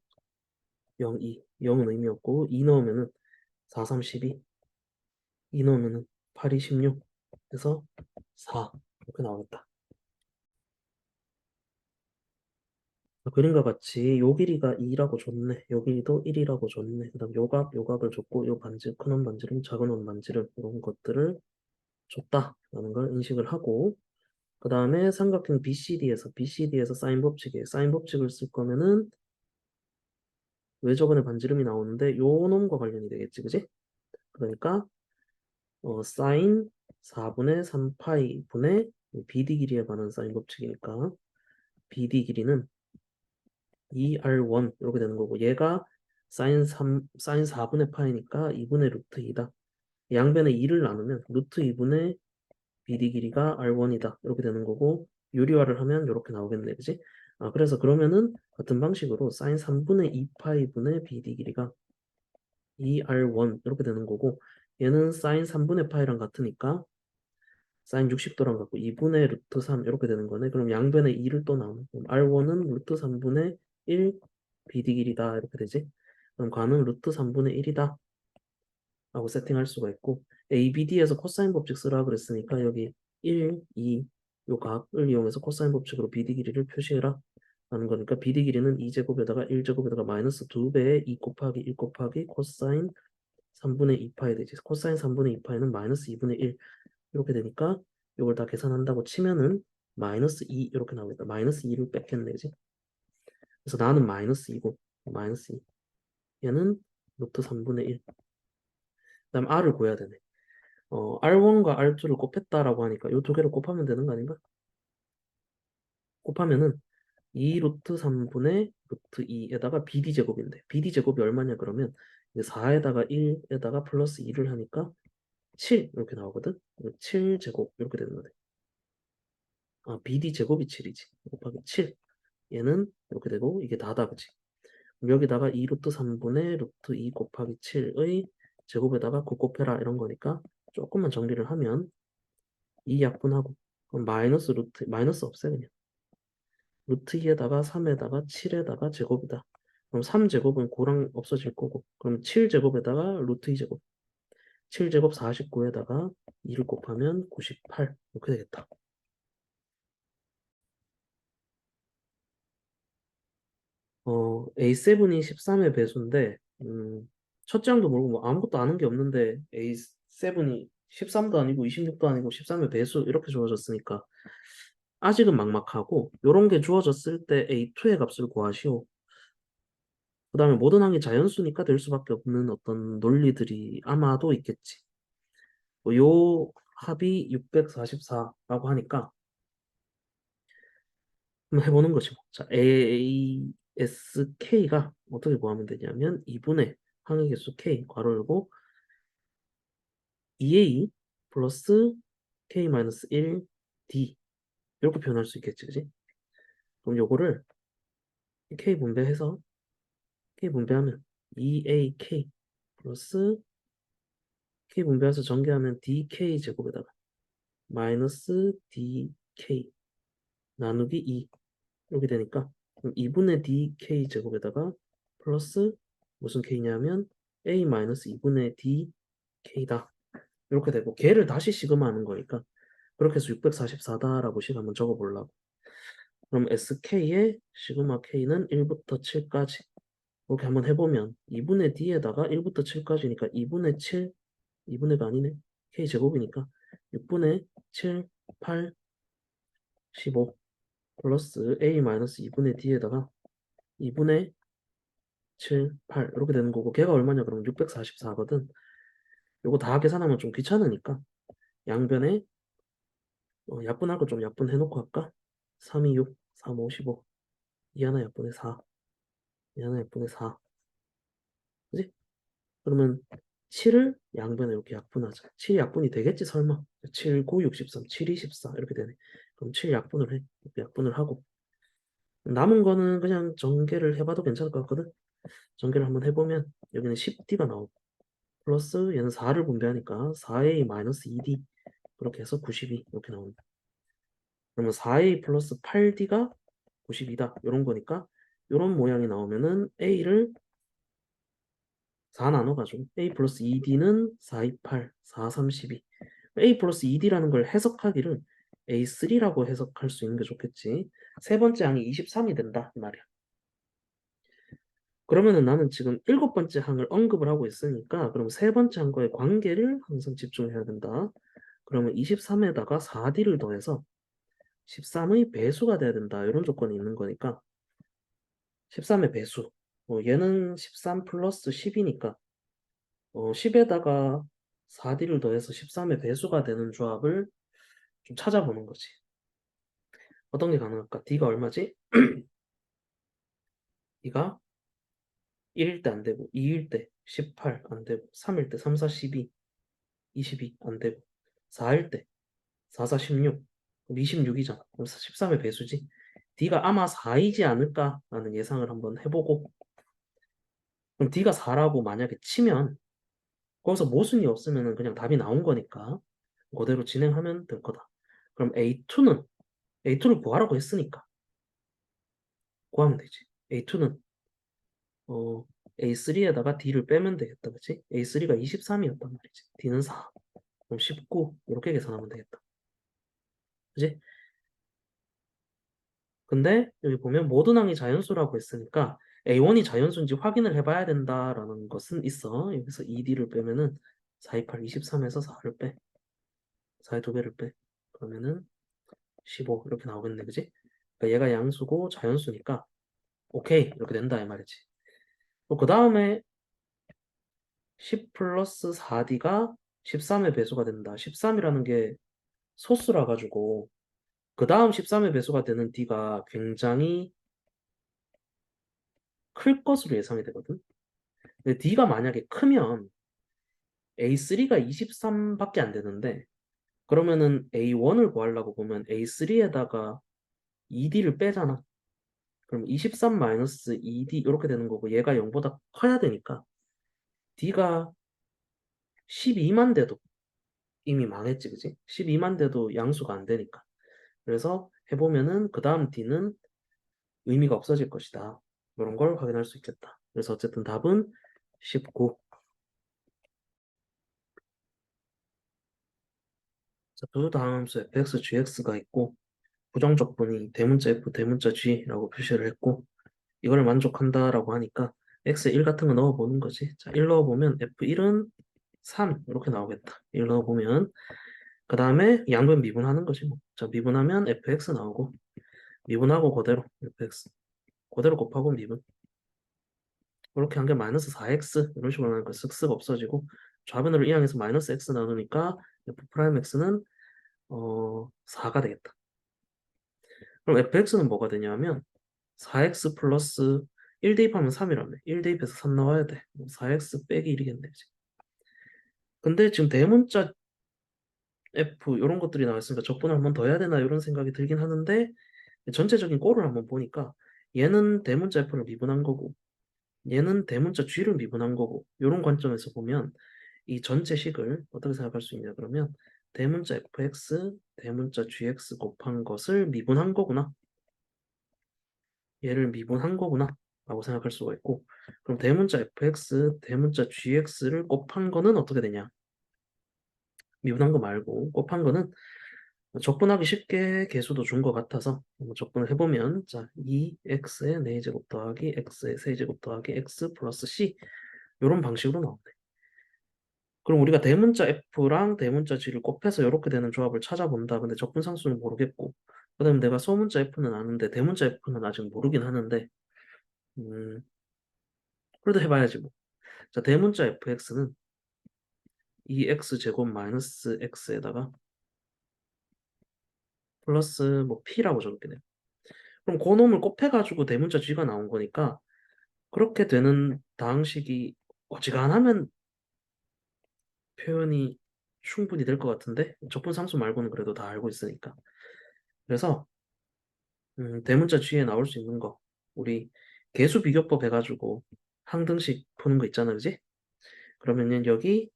0, 2. 0은 의미 없고 2 넣으면은 4, 3, 12. 2 넣으면은 8, 2, 16. 그래서 4 이렇게 나오겠다. 그림과 같이 요 길이가 2라고 줬네. 요 길이도 1이라고 줬네. 그 다음 요각을 줬고 요 반지, 큰 원 반지름, 작은 원 반지름 이런 것들을 줬다라는 걸 인식을 하고 그 다음에 삼각형 BCD에서 사인 법칙에 사인 법칙을 쓸 거면은 외접원의 반지름이 나오는데 요 놈과 관련이 되겠지, 그지? 그러니까 사인 4분의 3파이 분의 BD 길이에 관한 사인 법칙이니까 BD 길이는 2R1 이렇게 되는 거고 얘가 사인 4분의 파이니까 2분의 루트 2다. 양변에 2를 나누면 루트 2분의 BD 길이가 R1이다. 이렇게 되는 거고 유리화를 하면 이렇게 나오겠네. 그지? 아, 그래서 그러면은 같은 방식으로 사인 3분의 2파이 분의 BD 길이가 2R1 이렇게 되는 거고 얘는 사인 3분의 파이랑 같으니까 사인 60도랑 같고 2분의 루트 3 이렇게 되는 거네. 그럼 양변에 2를 또 나누면 R1은 루트 3분의 1 BD 길이다 이렇게 되지. 그럼 관은 루트 3분의 1이다 라고 세팅할 수가 있고 ABD에서 코사인 법칙 쓰라 그랬으니까 여기 1, 2 요 각을 이용해서 코사인 법칙으로 BD 길이를 표시해라 하는 거니까 BD 길이는 2제곱에다가 1제곱에다가 마이너스 2배의 2 곱하기 1 곱하기 코사인 3분의 2파이 되지. 코사인 3분의 2파이는 마이너스 2분의 1 이렇게 되니까 이걸 다 계산한다고 치면은 마이너스 2 이렇게 나오겠다. 마이너스 2를 뺐겠네지. 그래서 나는 마이너스 2고 마이너스 2. 얘는 루트 3분의 1. 그다음 r을 구해야 되네. R1과 R2를 곱했다라고 하니까 이 두 개를 곱하면 되는 거 아닌가? 곱하면은 2 루트 3분의 루트 2에다가 BD 제곱인데 BD 제곱이 얼마냐 그러면 4에다가 1에다가 플러스 2를 하니까 7 이렇게 나오거든. 7제곱 이렇게 되는 거네. 아, BD 제곱이 7이지. 곱하기 7. 얘는 이렇게 되고 이게 다다, 그치? 그럼 여기다가 2 루트 3분의 루트 2 곱하기 7의 제곱에다가 9 곱해라 이런 거니까 조금만 정리를 하면 2 약분하고, 그럼 마이너스 루트 마이너스 없애 그냥. 루트 2에다가 3에다가 7에다가 제곱이다. 그럼 3제곱은 고랑 없어질 거고, 그럼 7제곱에다가 루트 2제곱. 7제곱 49에다가 2를 곱하면 98 이렇게 되겠다. A7이 13의 배수인데, 첫째 항도 모르고 뭐 아무것도 아는 게 없는데 A7이 13도 아니고 26도 아니고 13의 배수 이렇게 주어졌으니까 아직은 막막하고, 요런 게 주어졌을 때 A2의 값을 구하시오. 그 다음에 모든 항이 자연수니까 될 수밖에 없는 어떤 논리들이 아마도 있겠지. 요 합이 644라고 하니까 한번 해보는 거지 뭐. 자, ASK가 어떻게 구하면 되냐면 2분의 항의 개수 K 괄호 열고 2A 플러스 K-1 D 이렇게 표현할 수 있겠지, 그지? 그럼 요거를 K 분배해서 K 분배하면 2AK 플러스 K 분배해서 전개하면 DK 제곱에다가 마이너스 DK 나누기 2 이렇게 되니까, 그럼 2분의 DK 제곱에다가 플러스 무슨 K냐면 A 마이너스 2분의 DK다 이렇게 되고, 걔를 다시 시그마하는 거니까 그렇게 해서 644다라고 식 한번 적어보려고. 그럼 SK의 시그마 K는 1부터 7까지 이렇게 한번 해보면 2분의 D에다가 1부터 7까지니까 2분의 7, 2분의가 아니네, K 제곱이니까 6분의 7, 8, 15 플러스 A 마이너스 2분의 D에다가 2분의 7, 8 이렇게 되는 거고, 걔가 얼마냐 그러면 644거든. 요거 다 계산하면 좀 귀찮으니까 양변에 약분할 거 좀 약분해놓고 할까? 3, 2, 6, 3, 5, 15 이 하나 약분의 4, 이 하나 약분의 4, 그지? 그러면 7을 양변에 이렇게 약분하자. 7 약분이 되겠지 설마. 7, 9, 63, 7, 24 이렇게 되네. 그럼 7 약분을 해. 이렇게 약분을 하고 남은 거는 그냥 전개를 해봐도 괜찮을 것 같거든. 전개를 한번 해보면 여기는 10D가 나오고 플러스 얘는 4를 분배하니까 4A 마이너스 2D 그렇게 해서 92 이렇게 나옵니다. 그러면 4A 플러스 8D가 92다 이런 거니까, 이런 모양이 나오면은 A를 4 나눠가지고 A 플러스 2D는 4, 2, 8, 4, 32. A 플러스 2D라는 걸 해석하기를 A3라고 해석할 수 있는 게 좋겠지. 세 번째 항이 23이 된다 이 말이야. 그러면은 나는 지금 일곱 번째 항을 언급을 하고 있으니까 그럼 세 번째 항과의 관계를 항상 집중해야 된다. 그러면 23에다가 4D를 더해서 13의 배수가 돼야 된다 이런 조건이 있는 거니까 13의 배수, 얘는 13 플러스 10이니까 10에다가 4D를 더해서 13의 배수가 되는 조합을 좀 찾아보는 거지. 어떤 게 가능할까? D가 얼마지? D가 1일 때 안 되고, 2일 때 18 안 되고, 3일 때 3, 4, 12, 22 안 되고, 4일 때 4, 4, 16, 그럼 26이잖아. 그럼 13의 배수지. D가 아마 4이지 않을까라는 예상을 한번 해보고, 그럼 D가 4라고 만약에 치면 거기서 모순이 없으면 그냥 답이 나온 거니까 그대로 진행하면 될 거다. 그럼 A2를 구하라고 했으니까 구하면 되지. A2는 A3에다가 D를 빼면 되겠다, 그치? A3가 23이었단 말이지. D는 4. 그럼 19 이렇게 계산하면 되겠다, 그치? 근데 여기 보면 모든 항이 자연수라고 했으니까 A1이 자연수인지 확인을 해봐야 된다라는 것은 있어. 여기서 2D를 빼면은 4, 2, 8, 23에서 4를 빼. 4의 2배를 빼. 그러면은 15 이렇게 나오겠네, 그지? 그러니까 얘가 양수고 자연수니까 오케이 이렇게 된다 이 말이지. 그 다음에 10 플러스 4D가 13의 배수가 된다. 13이라는 게 소수라 가지고 그 다음 13의 배수가 되는 D가 굉장히 클 것으로 예상이 되거든. 근데 D가 만약에 크면 A3가 23밖에 안 되는데 그러면은 A1을 구하려고 보면 A3에다가 2D를 빼잖아. 그럼 23 마이너스 2D 이렇게 되는 거고 얘가 0보다 커야 되니까 D가 12만 돼도 이미 망했지, 그지? 12만 돼도 양수가 안 되니까. 그래서 해보면은 그 다음 D는 의미가 없어질 것이다. 이런 걸 확인할 수 있겠다. 그래서 어쨌든 답은 19. 자, 그 다음 수 fx, gx가 있고 부정적분이 대문자 f, 대문자 g라고 표시를 했고 이걸 만족한다라고 하니까 x 1 같은 거 넣어보는 거지. 자, 1 넣어보면 f1은 3 이렇게 나오겠다. 1 넣어보면 그 다음에 양변 미분하는 거지 뭐. 자, 미분하면 fx 나오고 미분하고 그대로 fx 그대로 곱하고 미분 이렇게 한 게 마이너스 4x 이런 식으로 나니까 쓱쓱 없어지고 좌변으로 이항해서 마이너스 x 나누니까 f 프라임 x는 4가 되겠다. 그럼 fx는 뭐가 되냐면 4x 플러스 1 대입하면 3이라며. 1 대입해서 3 나와야 돼. 4x 빼기 1이겠네. 그지? 근데 지금 대문자 f 이런 것들이 나왔으니까 적분을 한 번 더 해야 되나 이런 생각이 들긴 하는데 전체적인 꼴을 한번 보니까 얘는 대문자 f를 미분한 거고 얘는 대문자 g를 미분한 거고 이런 관점에서 보면 이 전체 식을 어떻게 생각할 수 있냐 그러면 대문자 fx, 대문자 gx 곱한 것을 미분한 거구나. 얘를 미분한 거구나 라고 생각할 수가 있고 그럼 대문자 fx, 대문자 gx를 곱한 거는 어떻게 되냐? 미분한 거 말고 곱한 거는 적분하기 쉽게 개수도 준 것 같아서 한번 적분을 해보면 자 2x의 4제곱 더하기 x의 세제곱 더하기 x 플러스 c 이런 방식으로 나오네. 그럼 우리가 대문자 f랑 대문자 g를 곱해서 이렇게 되는 조합을 찾아본다. 근데 적분상수는 모르겠고 그다음에 내가 소문자 f는 아는데 대문자 f는 아직 모르긴 하는데 음, 그래도 해봐야지 뭐. 자, 대문자 fx는 2x 제곱 마이너스 x에다가 플러스 뭐 p라고 적게 돼요. 그럼 그 놈을 곱해가지고 대문자 g가 나온 거니까 그렇게 되는 다항식이 어지간하면 표현이 충분히 될 것 같은데 적분상수 말고는 그래도 다 알고 있으니까. 그래서 대문자 g에 나올 수 있는 거 우리 개수 비교법 해가지고 항등식 푸는 거 있잖아, 그지? 그러면은 여기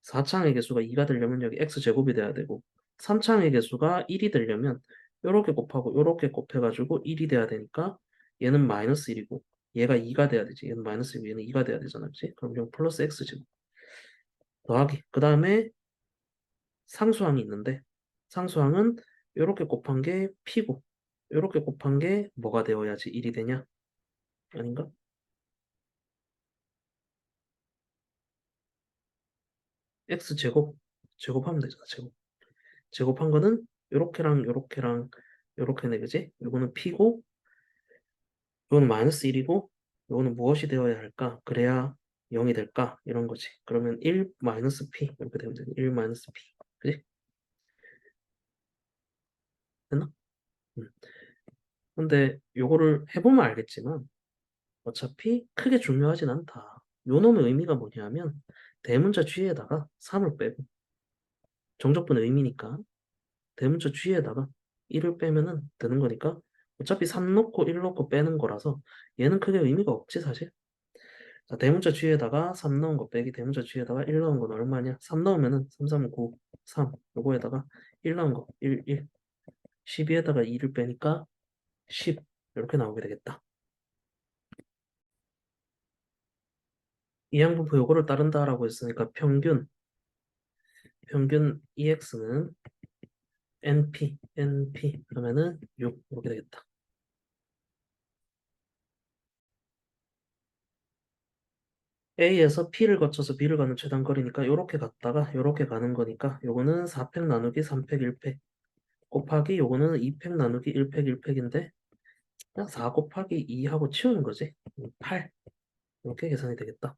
4창의 개수가 2가 되려면 여기 x제곱이 돼야 되고 3창의 개수가 1이 되려면 요렇게 곱하고 요렇게 곱해가지고 1이 돼야 되니까 얘는 마이너스 1이고 얘가 2가 돼야 되지. 얘는 마이너스 1이고 얘는 2가 돼야 되잖아. 그치? 그럼 이건 플러스 x제곱 더하기 그 다음에 상수항이 있는데 상수항은 요렇게 곱한 게 p고 요렇게 곱한 게 뭐가 되어야지 1이 되냐? 아닌가? x제곱 제곱하면 되잖아. 제곱한 거는 요렇게랑 요렇게네, 그지? 요거는 p고 요거는 마이너스 1이고 요거는 무엇이 되어야 할까? 그래야 0이 될까? 이런 거지. 그러면 1 마이너스 p 이렇게 되면 되네. 1 마이너스 p. 그지? 됐나? 음. 근데 요거를 해보면 알겠지만 어차피 크게 중요하진 않다. 요 놈의 의미가 뭐냐면 대문자 g에다가 3을 빼고 정적분의 의미니까 대문자 g에다가 1을 빼면은 되는 거니까 어차피 3 넣고 1 넣고 빼는 거라서 얘는 크게 의미가 없지 사실. 자, 대문자 g에다가 3 넣은 거 빼기 대문자 g에다가 1 넣은 건 얼마냐? 3 넣으면은 3, 3, 9, 3 요거에다가 1 넣은 거 1, 1 12에다가 2를 빼니까 10 이렇게 나오게 되겠다. 이항분포 요거를 따른다라고 했으니까 평균 EX는 NP 그러면은 6 이렇게 되겠다. A에서 P를 거쳐서 B를 가는 최단 거리니까 요렇게 갔다가 요렇게 가는 거니까 요거는 4팩 나누기 3팩 1팩 곱하기 요거는 2팩 나누기 1팩 1팩인데 그냥 4 곱하기 2하고 치우는 거지. 8 이렇게 계산이 되겠다.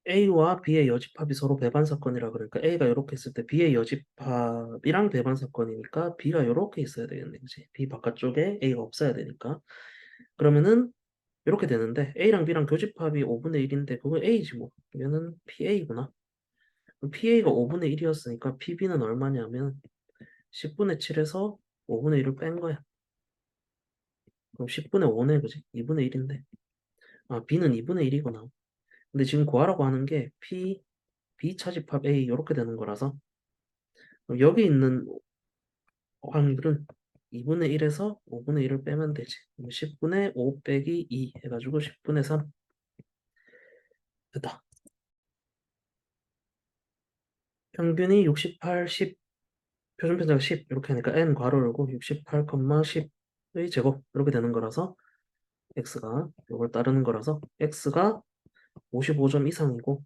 A와 B의 여집합이 서로 배반 사건이라 그러니까 A가 이렇게 있을 때 B의 여집합이랑 배반 사건이니까 B가 이렇게 있어야 되겠네, 그지? B 바깥쪽에 A가 없어야 되니까. 그러면은 이렇게 되는데 A랑 B랑 교집합이 5분의 1인데 그건 A지 뭐. 얘는 PA구나. PA가 5분의 1이었으니까 PB는 얼마냐면 10분의 7에서 5분의 1을 뺀 거야. 그럼 10분의 5네, 그지? 2분의 1인데. 아, B는 2분의 1이구나. 근데 지금 구하라고 하는 게 P, B 차집합 A 이렇게 되는 거라서 여기 있는 확률은 2분의 1에서 5분의 1을 빼면 되지. 10분의 5 빼기 2 해가지고 10분의 3 됐다. 평균이 68, 10, 표준 편차가 10 이렇게 하니까 n 괄호 열고 68, 10의 제곱 이렇게 되는 거라서 x가 이걸 따르는 거라서 x가 55점 이상이고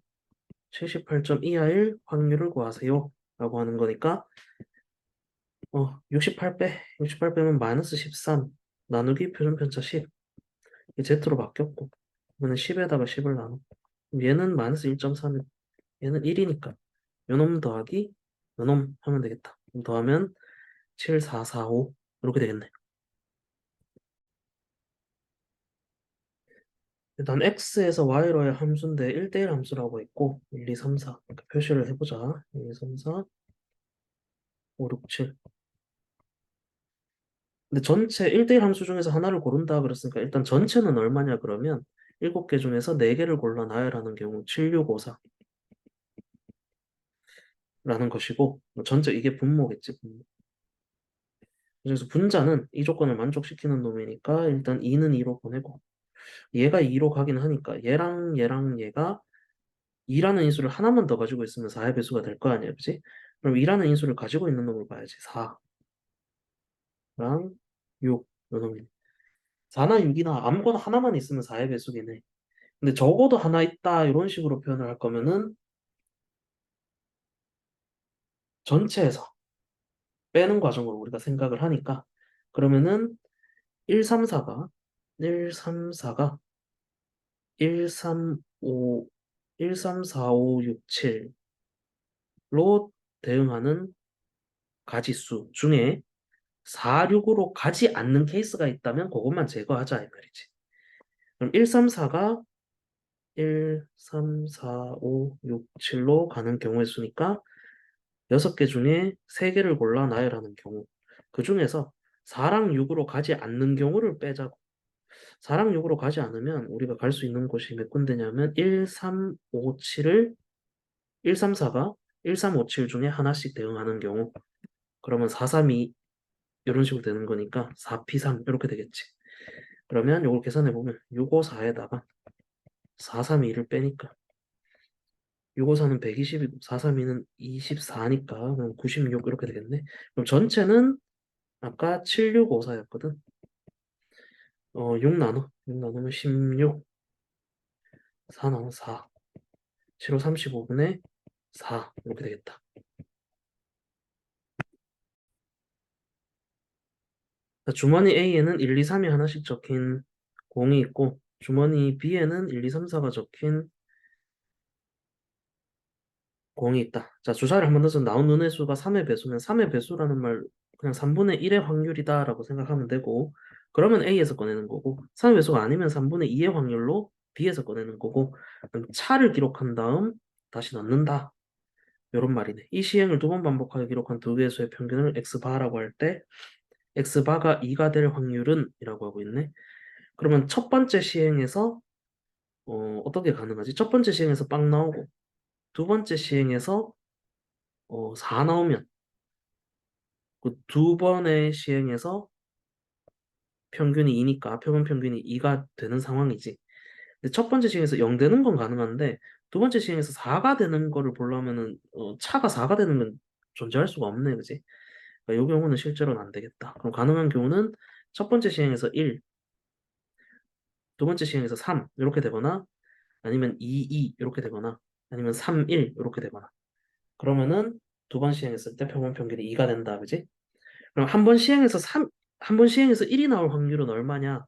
78점 이하일 확률을 구하세요 라고 하는 거니까 68 빼면 마이너스 13 나누기 표준 편차 10 이게 z로 바뀌었고 이거는 10에다가 10을 나눠 얘는 마이너스 1.3 얘는 1이니까 요놈 더하기 요놈 하면 되겠다. 그럼 더하면 7, 4, 4, 5 이렇게 되겠네. 일단 x에서 y로의 함수인데 1대1 함수라고 했고 1, 2, 3, 4 이렇게 표시를 해보자. 1, 2, 3, 4, 5, 6, 7 근데 전체 1대1 함수 중에서 하나를 고른다 그랬으니까 일단 전체는 얼마냐 그러면 7개 중에서 4개를 골라 나열하는 경우 7, 6, 5, 4 라는 것이고 전체 이게 분모겠지 분모. 그래서 분자는 이 조건을 만족시키는 놈이니까 일단 2는 2로 보내고 얘가 2로 가긴 하니까 얘랑 얘가 2라는 인수를 하나만 더 가지고 있으면 4의 배수가 될 거 아니야, 그치? 그럼 2라는 인수를 가지고 있는 놈을 봐야지. 4랑 6, 요 놈이. 4나 6이나 아무거나 하나만 있으면 4의 배수긴 해. 근데 적어도 하나 있다, 이런 식으로 표현을 할 거면은 전체에서 빼는 과정으로 우리가 생각을 하니까 그러면은 1, 3, 4가 1, 3, 4가 1, 3, 5, 1, 3, 4, 5, 6, 7로 대응하는 가지수 중에 4, 6으로 가지 않는 케이스가 있다면 그것만 제거하자 이 말이지. 그럼 1, 3, 4가 1, 3, 4, 5, 6, 7로 가는 경우의 수니까 6개 중에 3개를 골라 나열하는 경우. 그 중에서 4랑 6으로 가지 않는 경우를 빼자고. 4랑 6으로 가지 않으면 우리가 갈 수 있는 곳이 몇 군데냐면 1, 3, 5, 7을 1, 3, 4가 1, 3, 5, 7 중에 하나씩 대응하는 경우. 그러면 4, 3, 2 이런 식으로 되는 거니까 4P3 이렇게 되겠지. 그러면 이걸 계산해 보면 654에다가 432를 빼니까 654는 120이고 432는 24니까 그럼 96 이렇게 되겠네. 그럼 전체는 아까 7654였거든. 6 나눠. 6 나누면 16. 4 나눠 4. 7호 35분의 4 이렇게 되겠다. 주머니 A에는 1, 2, 3이 하나씩 적힌 공이 있고 주머니 B에는 1, 2, 3, 4가 적힌 공이 있다. 자, 주사를 한번 넣어서 나온 눈의 수가 3의 배수면 3의 배수라는 말 그냥 3분의 1의 확률이다라고 생각하면 되고 그러면 A에서 꺼내는 거고 3의 배수가 아니면 3분의 2의 확률로 B에서 꺼내는 거고 그럼 차를 기록한 다음 다시 넣는다. 이런 말이네. 이 시행을 2번 반복하여 기록한 두 개의 수의 평균을 x바라고 할 때 x바가 2가 될 확률은 이라고 하고 있네. 그러면 첫 번째 시행에서 어떻게 가능하지? 첫 번째 시행에서 빵 나오고 두 번째 시행에서 4 나오면 그 두 번의 시행에서 평균이 2니까 표본 평균이 2가 되는 상황이지. 근데 첫 번째 시행에서 0 되는 건 가능한데 두 번째 시행에서 4가 되는 거를 보려면은 차가 4가 되는 건 존재할 수가 없네, 그지? 그러니까 이 경우는 실제로는 안 되겠다. 그럼 가능한 경우는 첫 번째 시행에서 1, 두 번째 시행에서 3 이렇게 되거나 아니면 2, 2 이렇게 되거나 아니면 3, 1 이렇게 되거나 그러면은 두 번 시행했을 때 표본 평균이 2가 된다, 그지? 그럼 한 번 시행해서 1이 나올 확률은 얼마냐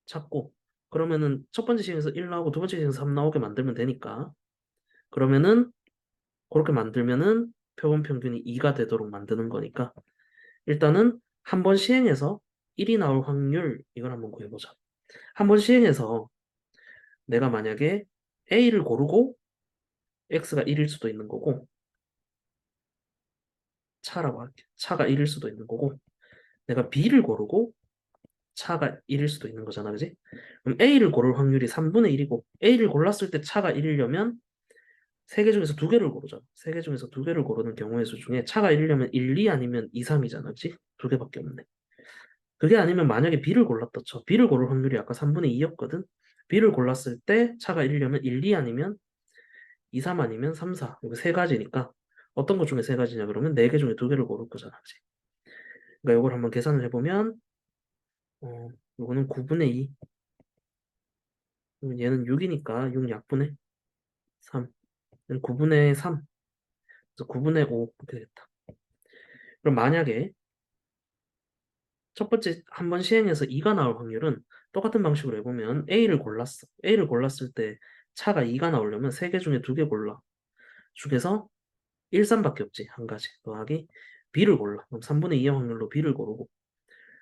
찾고 그러면은 첫 번째 시행에서 1 나오고 두 번째 시행에서 3 나오게 만들면 되니까 그러면은 그렇게 만들면은 표본 평균이 2가 되도록 만드는 거니까 일단은 한 번 시행해서 1이 나올 확률 이걸 한번 구해보자. 한번 시행해서 내가 만약에 A를 고르고 X가 1일 수도 있는 거고, 차라고 할게. 차가 1일 수도 있는 거고, 내가 B를 고르고 차가 1일 수도 있는 거잖아, 그지? 그럼 A를 고를 확률이 3분의 1이고, A를 골랐을 때 차가 1이려면 세 개 중에서 두 개를 고르잖아. 세 개 중에서 두 개를 고르는 경우의 수 중에 차가 1이려면 1, 2 아니면 2, 3이잖아, 그지? 두 개밖에 없네. 그게 아니면 만약에 B를 골랐다 쳐. B를 고를 확률이 아까 3분의 2였거든. B를 골랐을 때 차가 1이려면 1, 2 아니면 2, 3 아니면 3, 4. 이거 세 가지니까 어떤 것 중에 세 가지냐 그러면 네 개 중에 두 개를 고를 거잖아. 그치? 그러니까 이걸 한번 계산을 해보면 이거는 9분의 2. 얘는 6이니까 6 약분의 3. 얘는 9분의 3. 그래서 9분의 5 이렇게 됐다. 그럼 만약에 첫 번째 한 번 시행해서 2가 나올 확률은 똑같은 방식으로 해보면 A를 골랐어. A를 골랐을 때 차가 2가 나오려면 세 개 중에 두 개 골라. 중에서 1, 3밖에 없지. 한 가지. 더하기 B를 골라. 그럼 3분의 2의 확률로 B를 고르고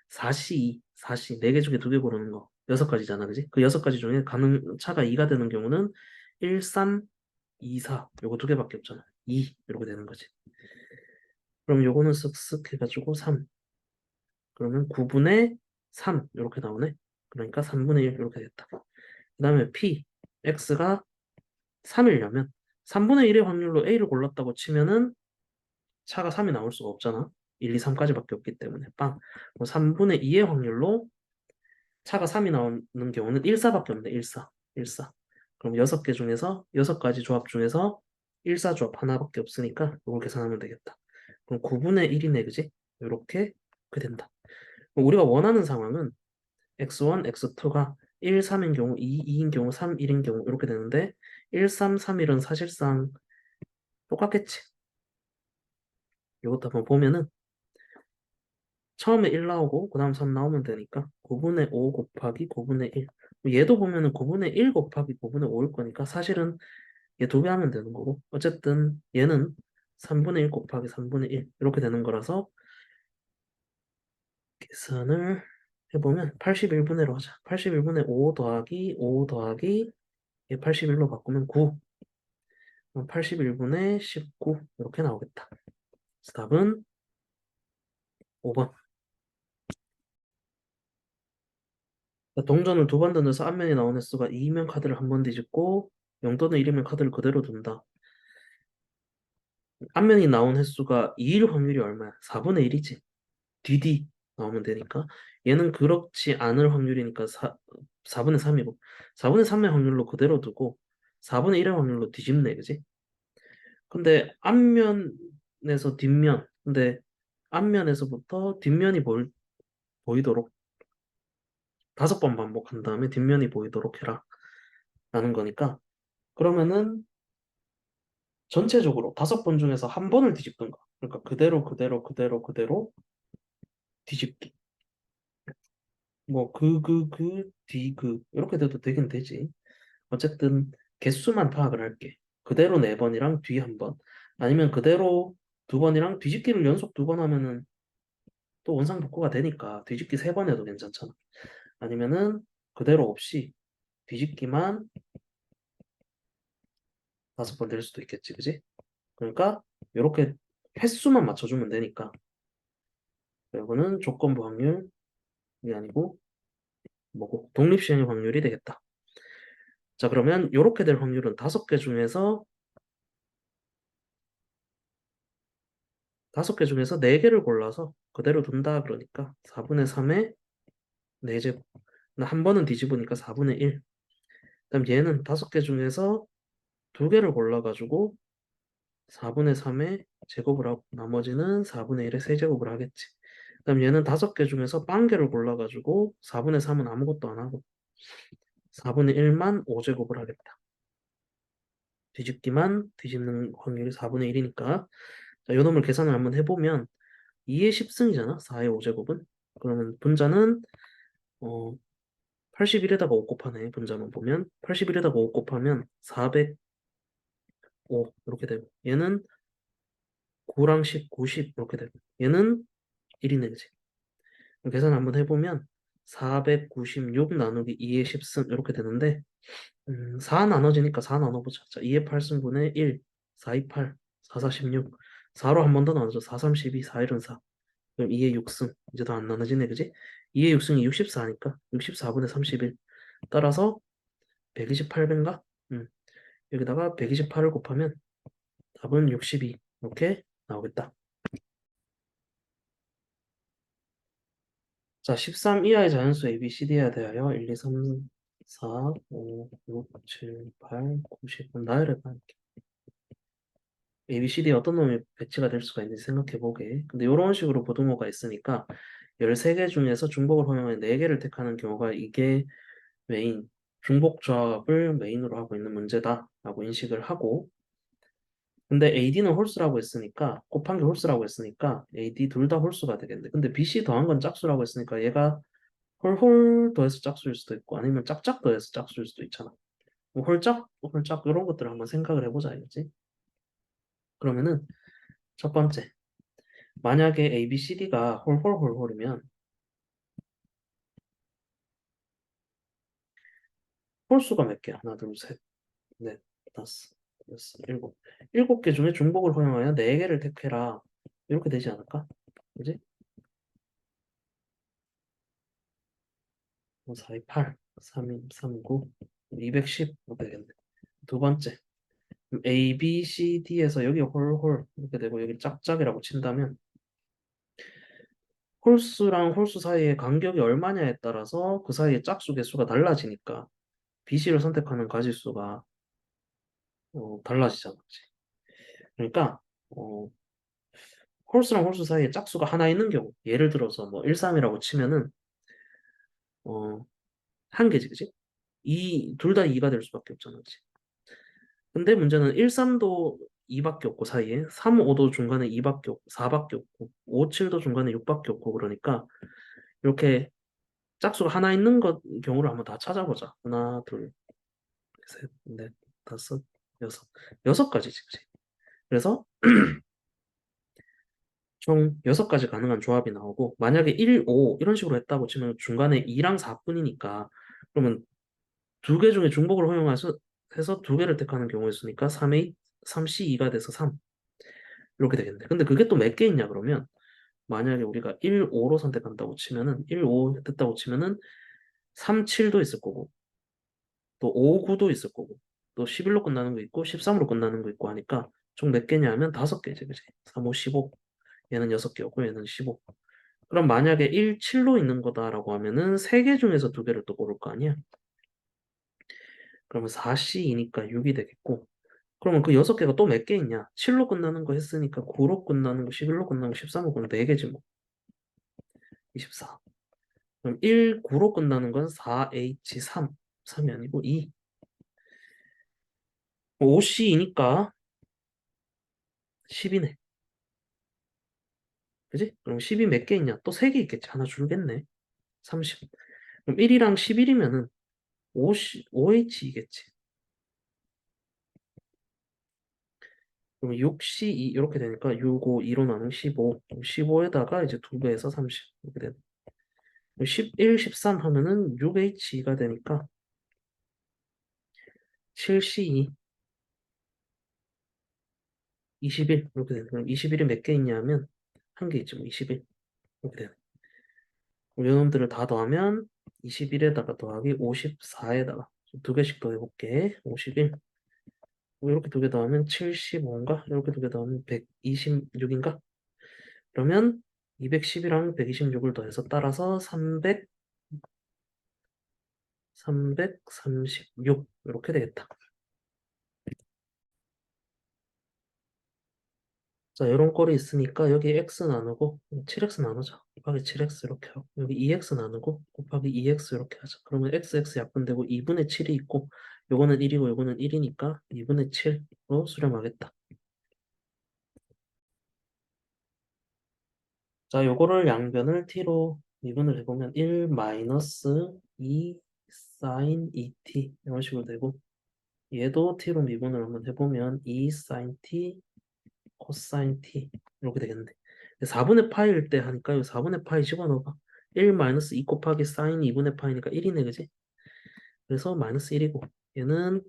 4C, 2, 4C 네 개 중에 두 개 고르는 거. 여섯 가지잖아. 그지? 그 여섯 가지 중에 차가 2가 되는 경우는 1, 3, 2, 4 요거 두 개밖에 없잖아. 2 이렇게 되는 거지. 그럼 요거는 쓱쓱 해가지고 3. 그러면 9분의 3 이렇게 나오네. 그러니까 3분의 1 이렇게 됐다. 그 다음에 P, X가 3이려면 3분의 1의 확률로 A를 골랐다고 치면은 차가 3이 나올 수가 없잖아. 1, 2, 3까지밖에 없기 때문에 빵. 3분의 2의 확률로 차가 3이 나오는 경우는 1, 4밖에 없네. 1, 4, 1, 4. 그럼 6개 중에서 6가지 조합 중에서 1, 4 조합 하나밖에 없으니까 이걸 계산하면 되겠다. 그럼 9분의 1이네, 그지? 이렇게 그 된다. 그럼 우리가 원하는 상황은 x1, x2가 1, 3인 경우, 2, 2인 경우, 3, 1인 경우 이렇게 되는데 1, 3, 3, 1은 사실상 똑같겠지. 이것도 한번 보면은 처음에 1 나오고 그 다음 3 나오면 되니까 9분의 5 곱하기 9분의 1. 얘도 보면은 9분의 1 곱하기 9분의 5일 거니까 사실은 얘 두 배 하면 되는 거고 어쨌든 얘는 3분의 1 곱하기 3분의 1 이렇게 되는 거라서 계산을 해보면 81분의로 하자. 81분의 5 더하기 5 더하기 얘 81로 바꾸면 9. 81분의 19 이렇게 나오겠다. 그래서 답은 5번. 동전을 두 번 던져서 앞면에 나온 횟수가 2면 카드를 한 번 뒤집고 0 또는 1이면 카드를 그대로 둔다. 앞면이 나온 횟수가 2일 확률이 얼마야? 4분의 1이지. DD 나오면 되니까. 얘는 그렇지 않을 확률이니까 4분의 3이고 4분의 3의 확률로 그대로 두고 4분의 1의 확률로 뒤집네, 그지? 근데 앞면에서 뒷면, 근데 앞면에서부터 뒷면이 보이도록 5번 반복한 다음에 뒷면이 보이도록 해라. 라는 거니까. 그러면은 전체적으로 5번 중에서 한 번을 뒤집든가. 그러니까 그대로, 그대로, 그대로, 그대로 뒤집기. 뭐, 이렇게 돼도 되긴 되지. 어쨌든, 개수만 파악을 할게. 그대로 4번이랑 뒤 한 번. 아니면 그대로 2번이랑 뒤집기를 연속 2번 하면은 또 원상복구가 되니까 뒤집기 3번 해도 괜찮잖아. 아니면은 그대로 없이 뒤집기만 5번 될 수도 있겠지, 그지? 그러니까 이렇게 횟수만 맞춰주면 되니까 이거는 조건부 확률이 아니고 뭐고 독립시행의 확률이 되겠다. 자, 그러면 이렇게 될 확률은 5개 중에서 4개를 골라서 그대로 둔다 그러니까 4분의 3에 4제곱. 한 번은 뒤집으니까 4분의 1. 그다음 얘는 5개 중에서 2개를 골라가지고 4분의 3에 제곱을 하고 나머지는 4분의 1에 세제곱을 하겠지. 그다음 얘는 5개 중에서 빵개를 골라가지고 4분의 3은 아무것도 안 하고 4분의 1만 5제곱을 하겠다. 뒤집기만 뒤집는 확률이 4분의 1이니까 자, 요 놈을 계산을 한번 해보면 2의 10승이잖아. 4의 5제곱은. 그러면 분자는 81에다가 5 곱하네. 분자만 보면 81에다가 5 곱하면 405 이렇게 되고 얘는 9랑 10, 90 이렇게 되고 얘는 1이네. 그지? 계산 한번 해보면 496 나누기 2의 10승 이렇게 되는데 4 나눠지니까 4 나눠보자. 자, 2의 8승분의 1, 4, 2, 8, 4, 4, 16. 4로 한 번 더 나눠줘. 4, 3, 12, 4, 1은 4. 그럼 2의 6승. 이제 더 안 나눠지네, 그지? 2의 6승이 64니까 64분의 31. 따라서 128배인가? 여기다가 128을 곱하면 답은 62. 이렇게 나오겠다. 자, 13 이하의 자연수 A, B, C, D에 대하여 1, 2, 3, 4, 5, 6, 7, 8, 9, 10. 나열해 봐. A, B, C, D에 어떤 놈이 배치가 될 수가 있는지 생각해 보게. 근데 이런 식으로 부등호가 있으니까 13개 중에서 중복을 허용한 4개를 택하는 경우가 이게 메인, 중복 조합을 메인으로 하고 있는 문제다라고 인식을 하고 근데 AD는 홀수라고 했으니까 곱한 게 홀수라고 했으니까 AD 둘 다 홀수가 되겠네. 근데 BC 더한 건 짝수라고 했으니까 얘가 홀홀 더해서 짝수일 수도 있고 아니면 짝짝 더해서 짝수일 수도 있잖아. 뭐 홀짝, 홀짝 이런 것들을 한번 생각을 해보자 이거지. 그러면은 첫 번째 만약에 A, B, C, D가 홀홀홀홀이면 홀수가 몇 개야? 하나, 둘, 셋, 넷, 다섯, 여섯, 일곱. 7개 중에 중복을 허용하여 4개를 택해라. 이렇게 되지 않을까? 그지? 5, 4, 2, 8, 3, 2, 3, 9, 210 이렇게 되겠네. 두 번째 A, B, C, D에서 여기 홀홀 이렇게 되고 여기 짝짝이라고 친다면 홀수랑 홀수 사이의 간격이 얼마냐에 따라서 그 사이의 짝수 개수가 달라지니까 BC를 선택하는 가지수가 달라지잖아. 그치? 그러니까 어, 홀수랑 홀수 사이에 짝수가 하나 있는 경우 예를 들어서 뭐 1, 3이라고 치면은 어, 한 개지 그지? 둘 다 2가 될 수밖에 없잖아. 그치? 근데 문제는 1, 3도 2밖에 없고 사이에 3, 5도 중간에 2밖에 없고 4밖에 없고 5, 7도 중간에 6밖에 없고 그러니까 이렇게 짝수가 하나 있는 것 경우를 한번 다 찾아보자. 하나, 둘, 셋, 넷, 다섯, 여섯. 6가지지, 그치? 그래서 총 6가지 가능한 조합이 나오고 만약에 1, 5 이런 식으로 했다고 치면 중간에 2랑 4뿐이니까 그러면 두 개 중에 중복을 허용해서 해서 두 개를 택하는 경우가 있으니까 3A, 3C2가 돼서 3 이렇게 되겠네. 근데 그게 또 몇 개 있냐 그러면 만약에 우리가 1, 5로 선택한다고 치면은 1, 5 됐다고 치면은 3, 7도 있을 거고 또 5, 9도 있을 거고 또 11로 끝나는 거 있고 13으로 끝나는 거 있고 하니까 총 몇 개냐 하면 5개지 그지? 3, 5, 15 얘는 6개였고 얘는 15 그럼 만약에 1, 7로 있는 거다라고 하면은 3개 중에서 2개를 또 고를 거 아니야? 그러면 4C이니까 6이 되겠고 그러면 그 6개가 또 몇 개 있냐? 7로 끝나는 거 했으니까 9로 끝나는 거, 11로 끝나는 거, 13로 끝나는 거 4개지 뭐. 24. 그럼 1, 9로 끝나는 건 4H3. 3이 아니고 2. 5C이니까 10이네. 그지? 그럼 10이 몇 개 있냐? 또 3개 있겠지. 하나 줄겠네. 30. 그럼 1이랑 11이면은 5H이겠지. 그럼 6C2 이렇게 되니까 6, 5, 2로 나누면 15. 15에다가 이제 2배해서 30. 이렇게 되네. 11, 13 하면은 6H2가 되니까 7C2, 21 이렇게 되네. 그럼 21이 몇 개 있냐면 한 개 있죠. 뭐 21 이렇게 되네. 그럼 이 놈들을 다 더하면 21에다가 더하기 54에다가 두 개씩 더해볼게. 51 이렇게 두 개 더하면 75인가? 이렇게 두 개 더하면 126인가? 그러면 210이랑 126을 더해서 따라서 336 이렇게 되겠다. 자, 이런 꼴이 있으니까 여기 x 나누고 7x 나누자. 곱하기 7x 이렇게 하고 여기 2x 나누고 곱하기 2x 이렇게 하자. 그러면 x 약분되고 2분의 7이 있고 요거는 1이고 요거는 1이니까 2분의 7로 수렴하겠다. 자, 요거를 양변을 t로 미분을 해보면 1 마이너스 2 sin 2t 이런 식으로 되고 얘도 t로 미분을 한번 해보면 2 sin t 코사인 t 이렇게 되겠는데 4분의 파이일 때 하니까 이 4분의 파이 집어넣어봐. 1 마이너스 2 곱하기 사인 2분의 파이니까 1이네, 그지? 그래서 마이너스 1이고 얘는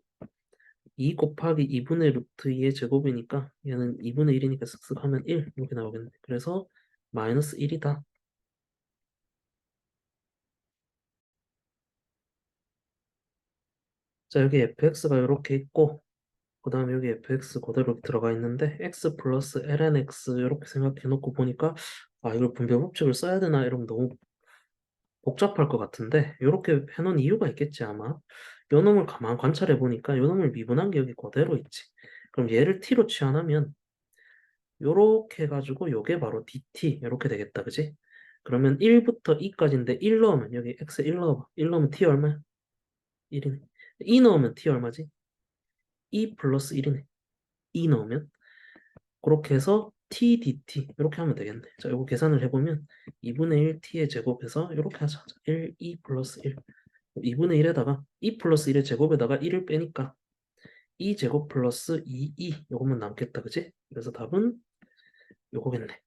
2 곱하기 2분의 루트 2의 제곱이니까 얘는 2분의 1이니까 쓱쓱 하면 1 이렇게 나오겠네. 그래서 마이너스 1이다. 자, 여기 fx가 이렇게 있고 그 다음에 여기 fx 그대로 들어가 있는데 x 플러스 lnx 이렇게 생각해 놓고 보니까 아, 이걸 분배 법칙을 써야 되나 이러면 너무 복잡할 것 같은데 이렇게 해놓은 이유가 있겠지 아마. 요 놈을 가만 관찰해 보니까 요 놈을 미분한 게 여기 그대로 있지. 그럼 얘를 t로 치환하면 요렇게 해가지고 요게 바로 dt 이렇게 되겠다, 그지? 그러면 1부터 2까지인데 1 넣으면 여기 x 1 넣어봐. 1 넣으면 t 얼마야? 1이네. 2 넣으면 t 얼마지? 2 플러스 1이네. 2 넣으면 그렇게 해서 t dt 이렇게 하면 되겠네. 자, 이거 계산을 해보면 2분의 1 t의 제곱해서 이렇게 하자. 1, 2 플러스 1. 2분의 1에다가 2 플러스 1의 제곱에다가 1을 빼니까 2 제곱 플러스 2 요거만 남겠다, 그지? 그래서 답은 요거겠네.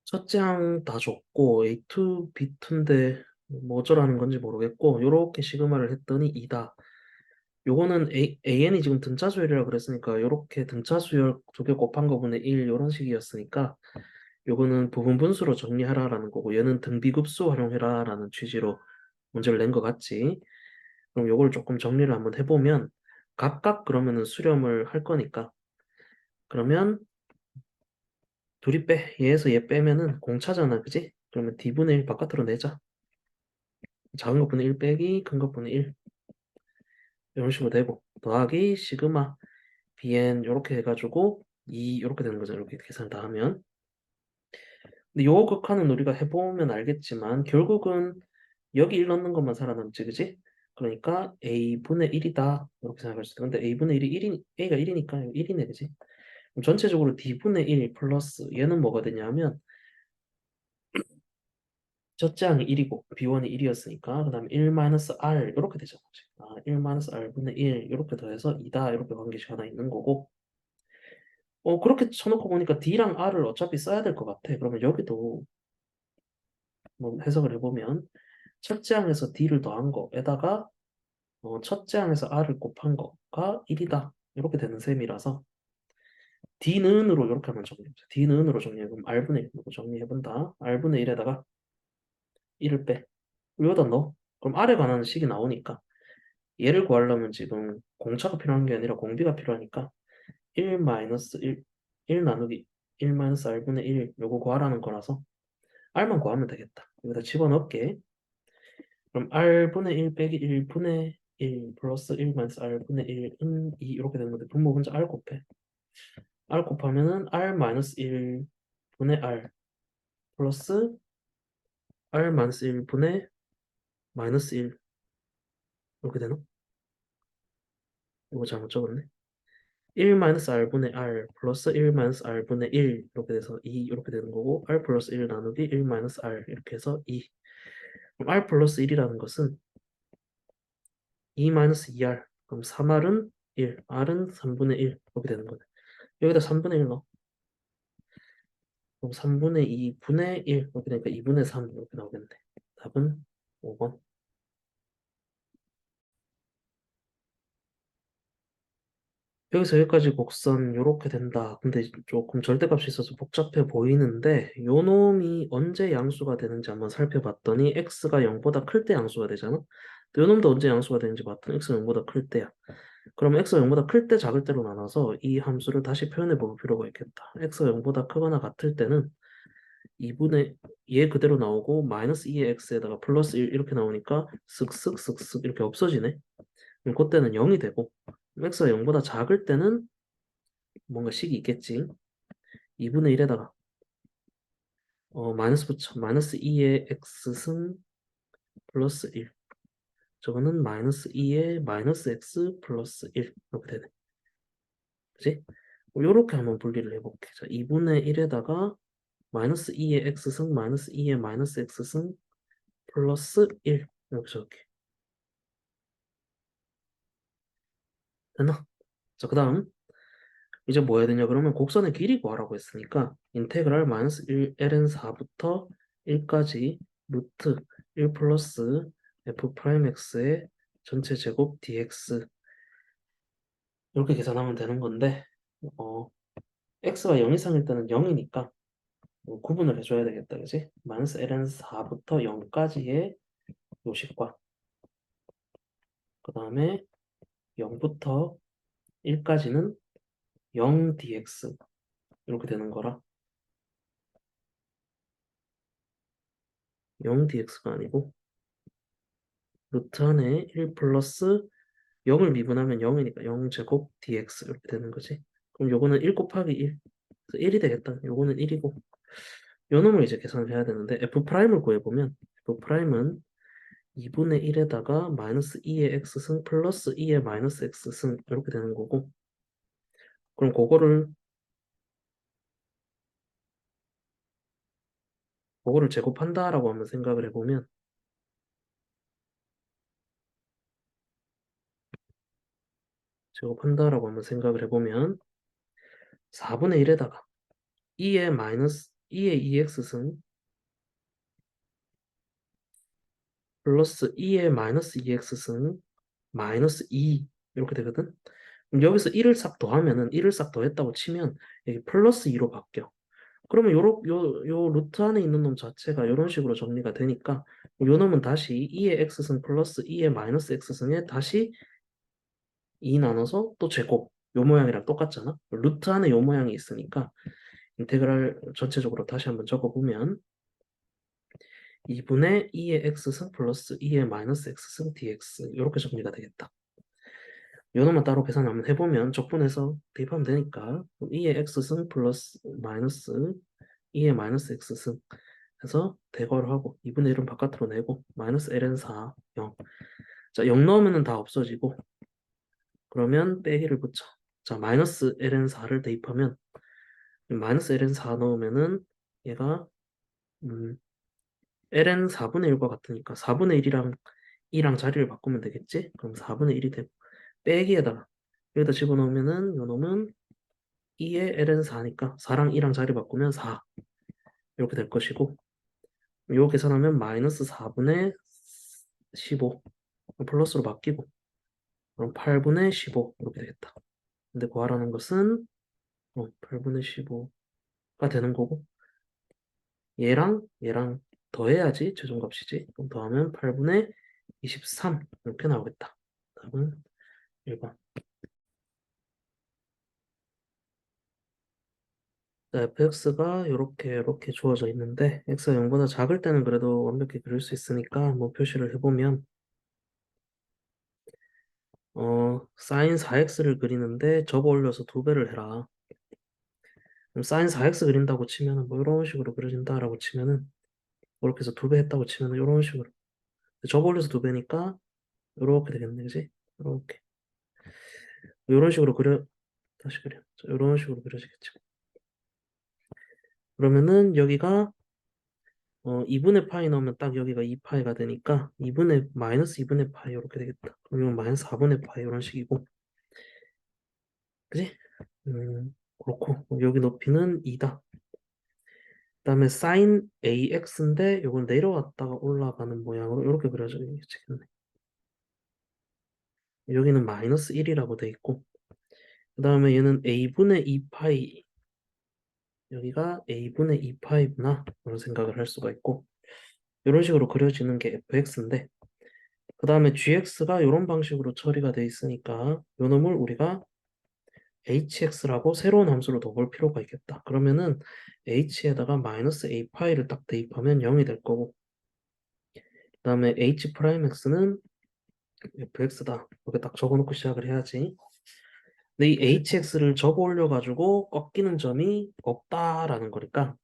첫째 항 다 줬고 A2, B2인데 뭐 어쩌라는 건지 모르겠고 요렇게 시그마를 했더니 2다. 요거는 AN이 지금 등차수열이라 그랬으니까 요렇게 등차수열 두 개 곱한 거분의 1 요런 식이었으니까 요거는 부분 분수로 정리하라라는 거고 얘는 등비급수 활용해라라는 취지로 문제를 낸 것 같지. 그럼 요걸 조금 정리를 한번 해보면 각각 그러면은 수렴을 할 거니까 그러면 둘이 빼. 얘에서 얘 빼면은 공차잖아, 그지? 그러면 D분의 1 바깥으로 내자. 작은 것분의 1 빼기 큰 것분의 1 이런 식으로 되고 더하기 시그마 bn 이렇게 해가지고 2 이렇게 되는 거죠. 이렇게 계산 다 하면. 근데 요 극한은 우리가 해보면 알겠지만 결국은 여기 1 넣는 것만 살아남지, 그지? 그러니까 a분의 1이다 이렇게 생각할 수 있다. 근데 a분의 1이 1이 a가 1이니까 1이네, 그지? 그럼 전체적으로 d분의 1 플러스 얘는 뭐가 되냐면 첫째 항이 1이고 b1이 1이었으니까 그 다음에 1 마이너스 r 이렇게 되잖아. 아, 1 마이너스 r분의 1 이렇게 더해서 2다 이렇게 관계식 하나 있는 거고 그렇게 쳐놓고 보니까 d랑 r을 어차피 써야 될 것 같아. 그러면 여기도 뭐 해석을 해보면 첫째 항에서 d를 더한 거에다가 첫째 항에서 r을 곱한 거가 1이다 이렇게 되는 셈이라서 d는으로 이렇게 하면 정리해보자. d는으로 정리해. 그럼 r분의 1으로 정리해본다. r분의 1에다가 1을 빼. 여기다 넣어. 그럼 r에 관한 식이 나오니까 얘를 구하려면 지금 공차가 필요한 게 아니라 공비가 필요하니까 1 마이너스 1 나누기 1 마이너스 r분의 1 요거 구하라는 거라서 r만 구하면 되겠다. 여기다 집어넣을게. 그럼 r분의 1 빼기 1분의 1 플러스 1 마이너스 r분의 1은 2 이렇게 되는 건데 분모 먼저 r 곱해. r 곱하면은 r 마이너스 1분의 r 플러스 r 마이너스 1분의 마이너스 1 이렇게 되나? 이거 잘못 적었네. 1 마이너스 r분의 r 플러스 1 마이너스 r분의 1 이렇게 돼서 2 이렇게 되는 거고 r 플러스 1 나누기 1 마이너스 r 이렇게 해서 2. 그럼 r 플러스 1이라는 것은 2 마이너스 2r 그럼 3r은 1 r은 3분의 1 이렇게 되는 거네. 여기다 3분의 1 넣어. 그럼 3분의 2분의 1 이렇게 되니까 2분의 3 이렇게 나오겠네. 답은 5번. 여기서 여기까지 곡선 요렇게 된다. 근데 조금 절대값이 있어서 복잡해 보이는데 요 놈이 언제 양수가 되는지 한번 살펴봤더니 x가 0보다 클 때 양수가 되잖아. 요 놈도 언제 양수가 되는지 봤더니 x가 0보다 클 때야. 그럼 x가 0보다 클 때 작을 때로 나눠서 이 함수를 다시 표현해 볼 필요가 있겠다. x가 0보다 크거나 같을 때는 2분의 얘 그대로 나오고 마이너스 2의 x에다가 플러스 1 이렇게 나오니까 쓱쓱쓱쓱 이렇게 없어지네. 그럼 그때는 0이 되고 x가 0보다 작을 때는 뭔가 식이 있겠지. 2분의 1에다가 마이너스 붙여. 마이너스 2의 x승 플러스 1. 저거는 마이너스 2의 마이너스 x 플러스 1 이렇게 되네. 그치? 요렇게 한번 분리를 해볼게. 자, 2분의 1에다가 마이너스 2의 x승 마이너스 2의 마이너스 x승 플러스 1 이렇게 적을게. 됐나? 자, 그 다음 이제 뭐 해야 되냐 그러면 곡선의 길이 구하라고 했으니까 인테그랄 마이너스 1 ln4부터 1까지 루트 1 플러스 f 프라임 x의 전체 제곱 dx 이렇게 계산하면 되는 건데 어, x가 0 이상일 때는 0이니까 구분을 해줘야 되겠다 그지? 마이너스 ln4부터 0까지의 요식과 그 다음에 0부터 1까지는 0 dx 이렇게 되는 거라 0 dx가 아니고 루트 안에 1 플러스 0을 미분하면 0이니까 0제곱 dx 이렇게 되는 거지. 그럼 요거는 1 곱하기 1. 그래서 1이 되겠다. 요거는 1이고 요 놈을 이제 계산을 해야 되는데 f 프라임을 구해보면 f 프라임은 2분의 1에다가 마이너스 2의 x승 플러스 2의 마이너스 x승 이렇게 되는 거고 그럼 그거를 제곱한다라고 한번 생각을 해보면 제곱한다라고 한번 생각을 해보면 4분의 1에다가 2의 2x승 플러스 2의 마이너스 2x승 마이너스 2 이렇게 되거든. 그럼 여기서 1을 싹 더하면은 1을 싹 더했다고 치면 여기 플러스 2로 바뀌어. 그러면 요 루트 안에 있는 놈 자체가 이런 식으로 정리가 되니까 요 놈은 다시 2의 x승 플러스 2의 마이너스 x승에 다시 2 나눠서 또 제곱 요 모양이랑 똑같잖아. 루트 안에 요 모양이 있으니까 인테그랄 전체적으로 다시 한번 적어보면 2분의 2의 x승 플러스 2의 마이너스 x승 dx 이렇게 정리가 되겠다. 요놈만 따로 계산 한번 해보면 적분해서 대입하면 되니까 2의 x승 플러스 마이너스 2의 마이너스 x승 해서 대괄호 하고 2분의 1은 바깥으로 내고 마이너스 ln4 0. 자, 0 넣으면 다 없어지고 그러면 빼기를 붙여. 자, 마이너스 ln4를 대입하면 마이너스 ln4 넣으면은 얘가 ln 4분의 1과 같으니까 4분의 1이랑 2랑 자리를 바꾸면 되겠지? 그럼 4분의 1이 되고 빼기에다가 여기다 집어넣으면은 요놈은 2의 ln 4니까 4랑 2랑 자리 바꾸면 4 이렇게 될 것이고 요 계산하면 마이너스 4분의 15 플러스로 바뀌고 그럼 8분의 15 이렇게 되겠다. 근데 구하라는 것은 8분의 15가 되는 거고 얘랑 더해야지 최종값이지. 그럼 더하면 8분의 23 이렇게 나오겠다. 답은 1번. fx가 이렇게 주어져 있는데 x가 0보다 작을 때는 그래도 완벽히 그릴 수 있으니까 뭐 표시를 해보면 sin 4x를 그리는데 접어 올려서 2배를 해라. 그럼 sin 4x 그린다고 치면은 뭐 이런 식으로 그려진다라고 치면은 이렇게 해서 2배 했다고 치면은 이런 식으로 접어 올려서 2배니까 이렇게 되겠네, 그지? 이렇게 이런 식으로 다시 그려. 자, 이런 식으로 그려지겠죠. 그러면은 여기가 2분의 파이 넣으면 딱 여기가 2파이가 되니까 2분의 마이너스 2분의 파이 이렇게 되겠다. 그럼 이건 마이너스 4분의 파이 이런 식이고, 그지? 그렇고 여기 높이는 2다. 그다음에 sin AX인데 이건 내려왔다가 올라가는 모양으로 이렇게 그려지겠네. 여기는 마이너스 1이라고 돼 있고, 그다음에 얘는 A분의 2파이 여기가 A분의 2파이구나 이런 생각을 할 수가 있고, 이런 식으로 그려지는 게 fx인데. 그 다음에 gx가 이런 방식으로 처리가 돼 있으니까 요 놈을 우리가 hx라고 새로운 함수로 더 볼 필요가 있겠다. 그러면은 h에다가 마이너스 a 파이를 딱 대입하면 0이 될 거고 그 다음에 h 프라임 x는 fx다. 이렇게 딱 적어놓고 시작을 해야지. 근데 이 hx를 적어 올려가지고 꺾이는 점이 없다라는 거니까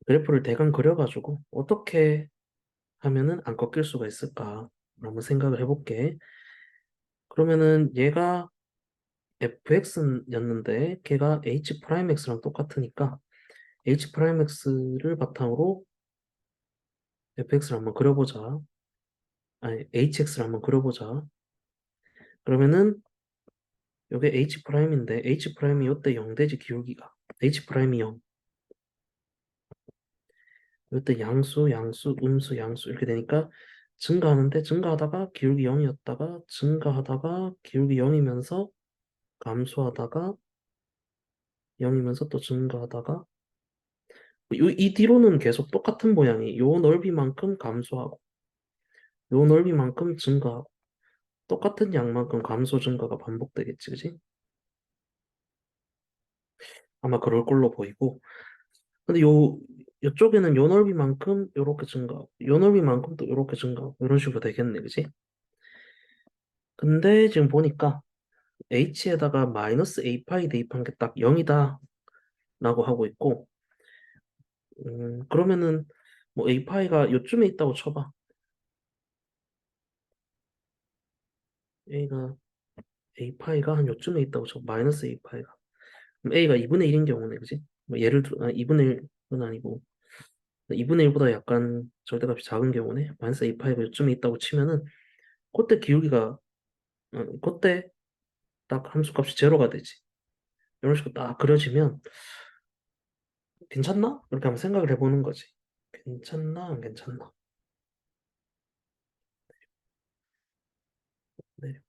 그래프를 대강 그려가지고 어떻게 하면은 안 꺾일 수가 있을까 한번 생각을 해볼게. 그러면은 얘가 fx였는데 걔가 h 프라임 x랑 똑같으니까 h 프라임 x를 바탕으로 fx를 한번 그려보자. 아니 hx를 한번 그려보자. 그러면은 요게 H 프라임인데 H 프라임이 요때 0 되지 기울기가. H 프라임이 0. 요때 양수, 양수, 음수, 양수 이렇게 되니까 증가하는데 증가하다가 기울기 0이었다가 증가하다가 기울기 0이면서 감소하다가 0이면서 또 증가하다가 이 뒤로는 계속 똑같은 모양이 요 넓이만큼 감소하고 요 넓이만큼 증가하고 똑같은 양만큼 감소 증가가 반복되겠지, 그지? 아마 그럴 걸로 보이고 근데 요쪽에는 요 넓이만큼 요렇게 증가하고 요 넓이만큼 또 요렇게 증가하고 이런 식으로 되겠네, 그지? 근데 지금 보니까 h에다가 마이너스 a 파이 대입한 게 딱 0이다 라고 하고 있고 그러면은 뭐 a 파이가 요쯤에 있다고 쳐봐. a가 a 파이가 한 요쯤에 있다고 쳐. 마이너스 a 파이가. 그럼 a가 2분의 1인 경우네, 그지? 뭐 예를 들어 2분의 1은 아니고 2분의 1보다 약간 절대값이 작은 경우네. 마이너스 a 파이가 요쯤에 있다고 치면은 그때 기울기가 그때 딱 함수값이 제로가 되지. 이런 식으로 딱 그려지면 괜찮나? 이렇게 한번 생각을 해보는 거지. 괜찮나? 안 괜찮나? 네.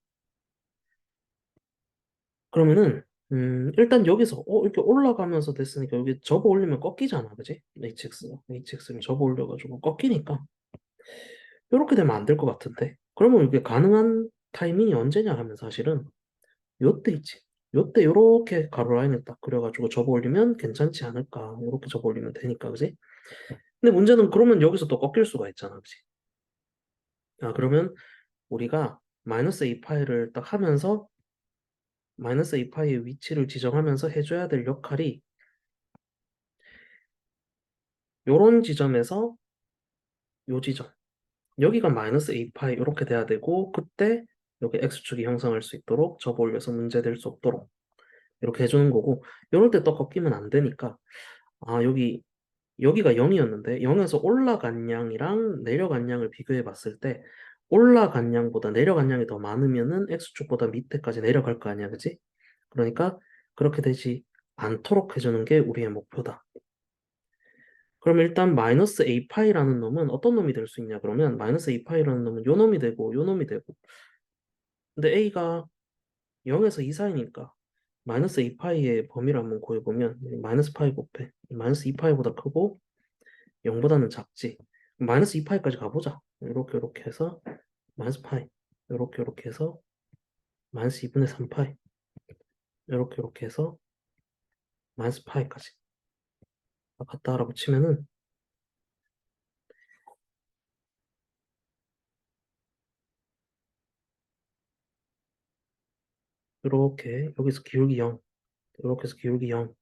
그러면은 일단 여기서 이렇게 올라가면서 됐으니까 여기 접어 올리면 꺾이잖아, 그지? HX를 접어 올려가지고 꺾이니까 이렇게 되면 안 될 것 같은데. 그러면 이게 가능한 타이밍이 언제냐 하면 사실은 요때 있지. 요때 요렇게 가로 라인을 딱 그려가지고 접어 올리면 괜찮지 않을까? 요렇게 접어 올리면 되니까, 그지? 근데 문제는 그러면 여기서 또 꺾일 수가 있잖아, 그지? 아, 그러면 우리가 마이너스 a 파이를 딱 하면서 마이너스 a 파이의 위치를 지정하면서 해줘야 될 역할이 요런 지점에서 요 지점 여기가 마이너스 a 파이 이렇게 돼야 되고 그때 여기 x축이 형성할 수 있도록 접어 올려서 문제될 수 없도록 이렇게 해주는 거고 이럴 때 또 꺾이면 안 되니까 아 여기가 0이었는데 0에서 올라간 양이랑 내려간 양을 비교해 봤을 때 올라간 양보다 내려간 양이 더 많으면은 x축보다 밑에까지 내려갈 거 아니야, 그치? 그러니까 그렇게 되지 않도록 해주는 게 우리의 목표다. 그럼 일단 마이너스 a 파이라는 놈은 어떤 놈이 될 수 있냐 그러면 마이너스 a 파이라는 놈은 요 놈이 되고 요 놈이 되고 근데 a가 0에서 2 사이니까 마이너스 a 파이의 범위를 한번 구해보면 마이너스 파이 곱해 마이너스 2 파이보다 크고 0보다는 작지 마이너스 2 파이까지 가보자 이렇게 해서 마이너스 파이 이렇게 해서 마이너스 2분의 3 파이 이렇게 해서 마이너스 파이까지 갖다라고 치면은 이렇게 여기서 기울기 0 이렇게 해서 기울기 0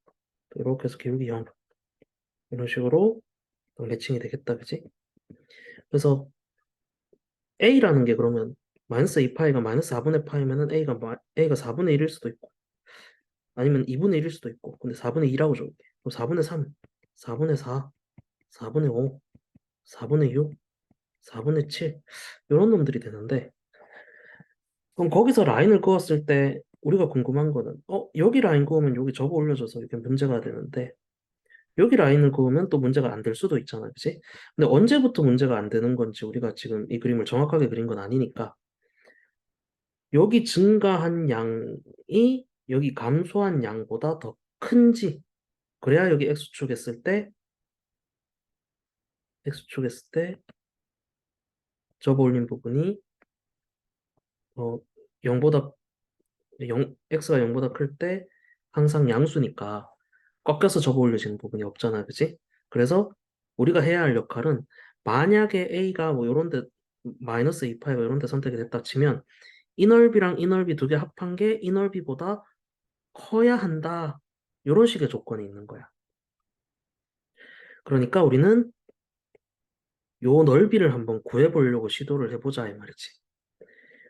이렇게 해서 기울기 0 이런 식으로 매칭이 되겠다, 그치? 그래서 A라는 게 그러면 마이너스 2파이가 마이너스 4분의 파이면은 A가 4분의 1일 수도 있고 아니면 2분의 1일 수도 있고 근데 4분의 2라고 적을게. 그럼 4분의 3, 4분의 4, 4분의 5, 4분의 6, 4분의 7 이런 놈들이 되는데 그럼 거기서 라인을 그었을 때 우리가 궁금한 거는 여기 라인 그으면 여기 접어 올려줘서 이게 문제가 되는데 여기 라인을 그으면 또 문제가 안 될 수도 있잖아, 그치? 근데 언제부터 문제가 안 되는 건지 우리가 지금 이 그림을 정확하게 그린 건 아니니까 여기 증가한 양이 여기 감소한 양보다 더 큰지 그래야 여기 x축 했을 때 x축 했을 때 접어 올린 부분이 0보다 x가 0보다 클 때 항상 양수니까 꺾여서 접어 올려지는 부분이 없잖아, 그치? 그래서 우리가 해야 할 역할은 만약에 a가 뭐 요런 데 마이너스 2파이가 요런 데 선택이 됐다 치면 이 넓이랑 이 넓이 두 개 합한 게 이 넓이보다 커야 한다. 요런 식의 조건이 있는 거야. 그러니까 우리는 요 넓이를 한번 구해보려고 시도를 해보자 이 말이지.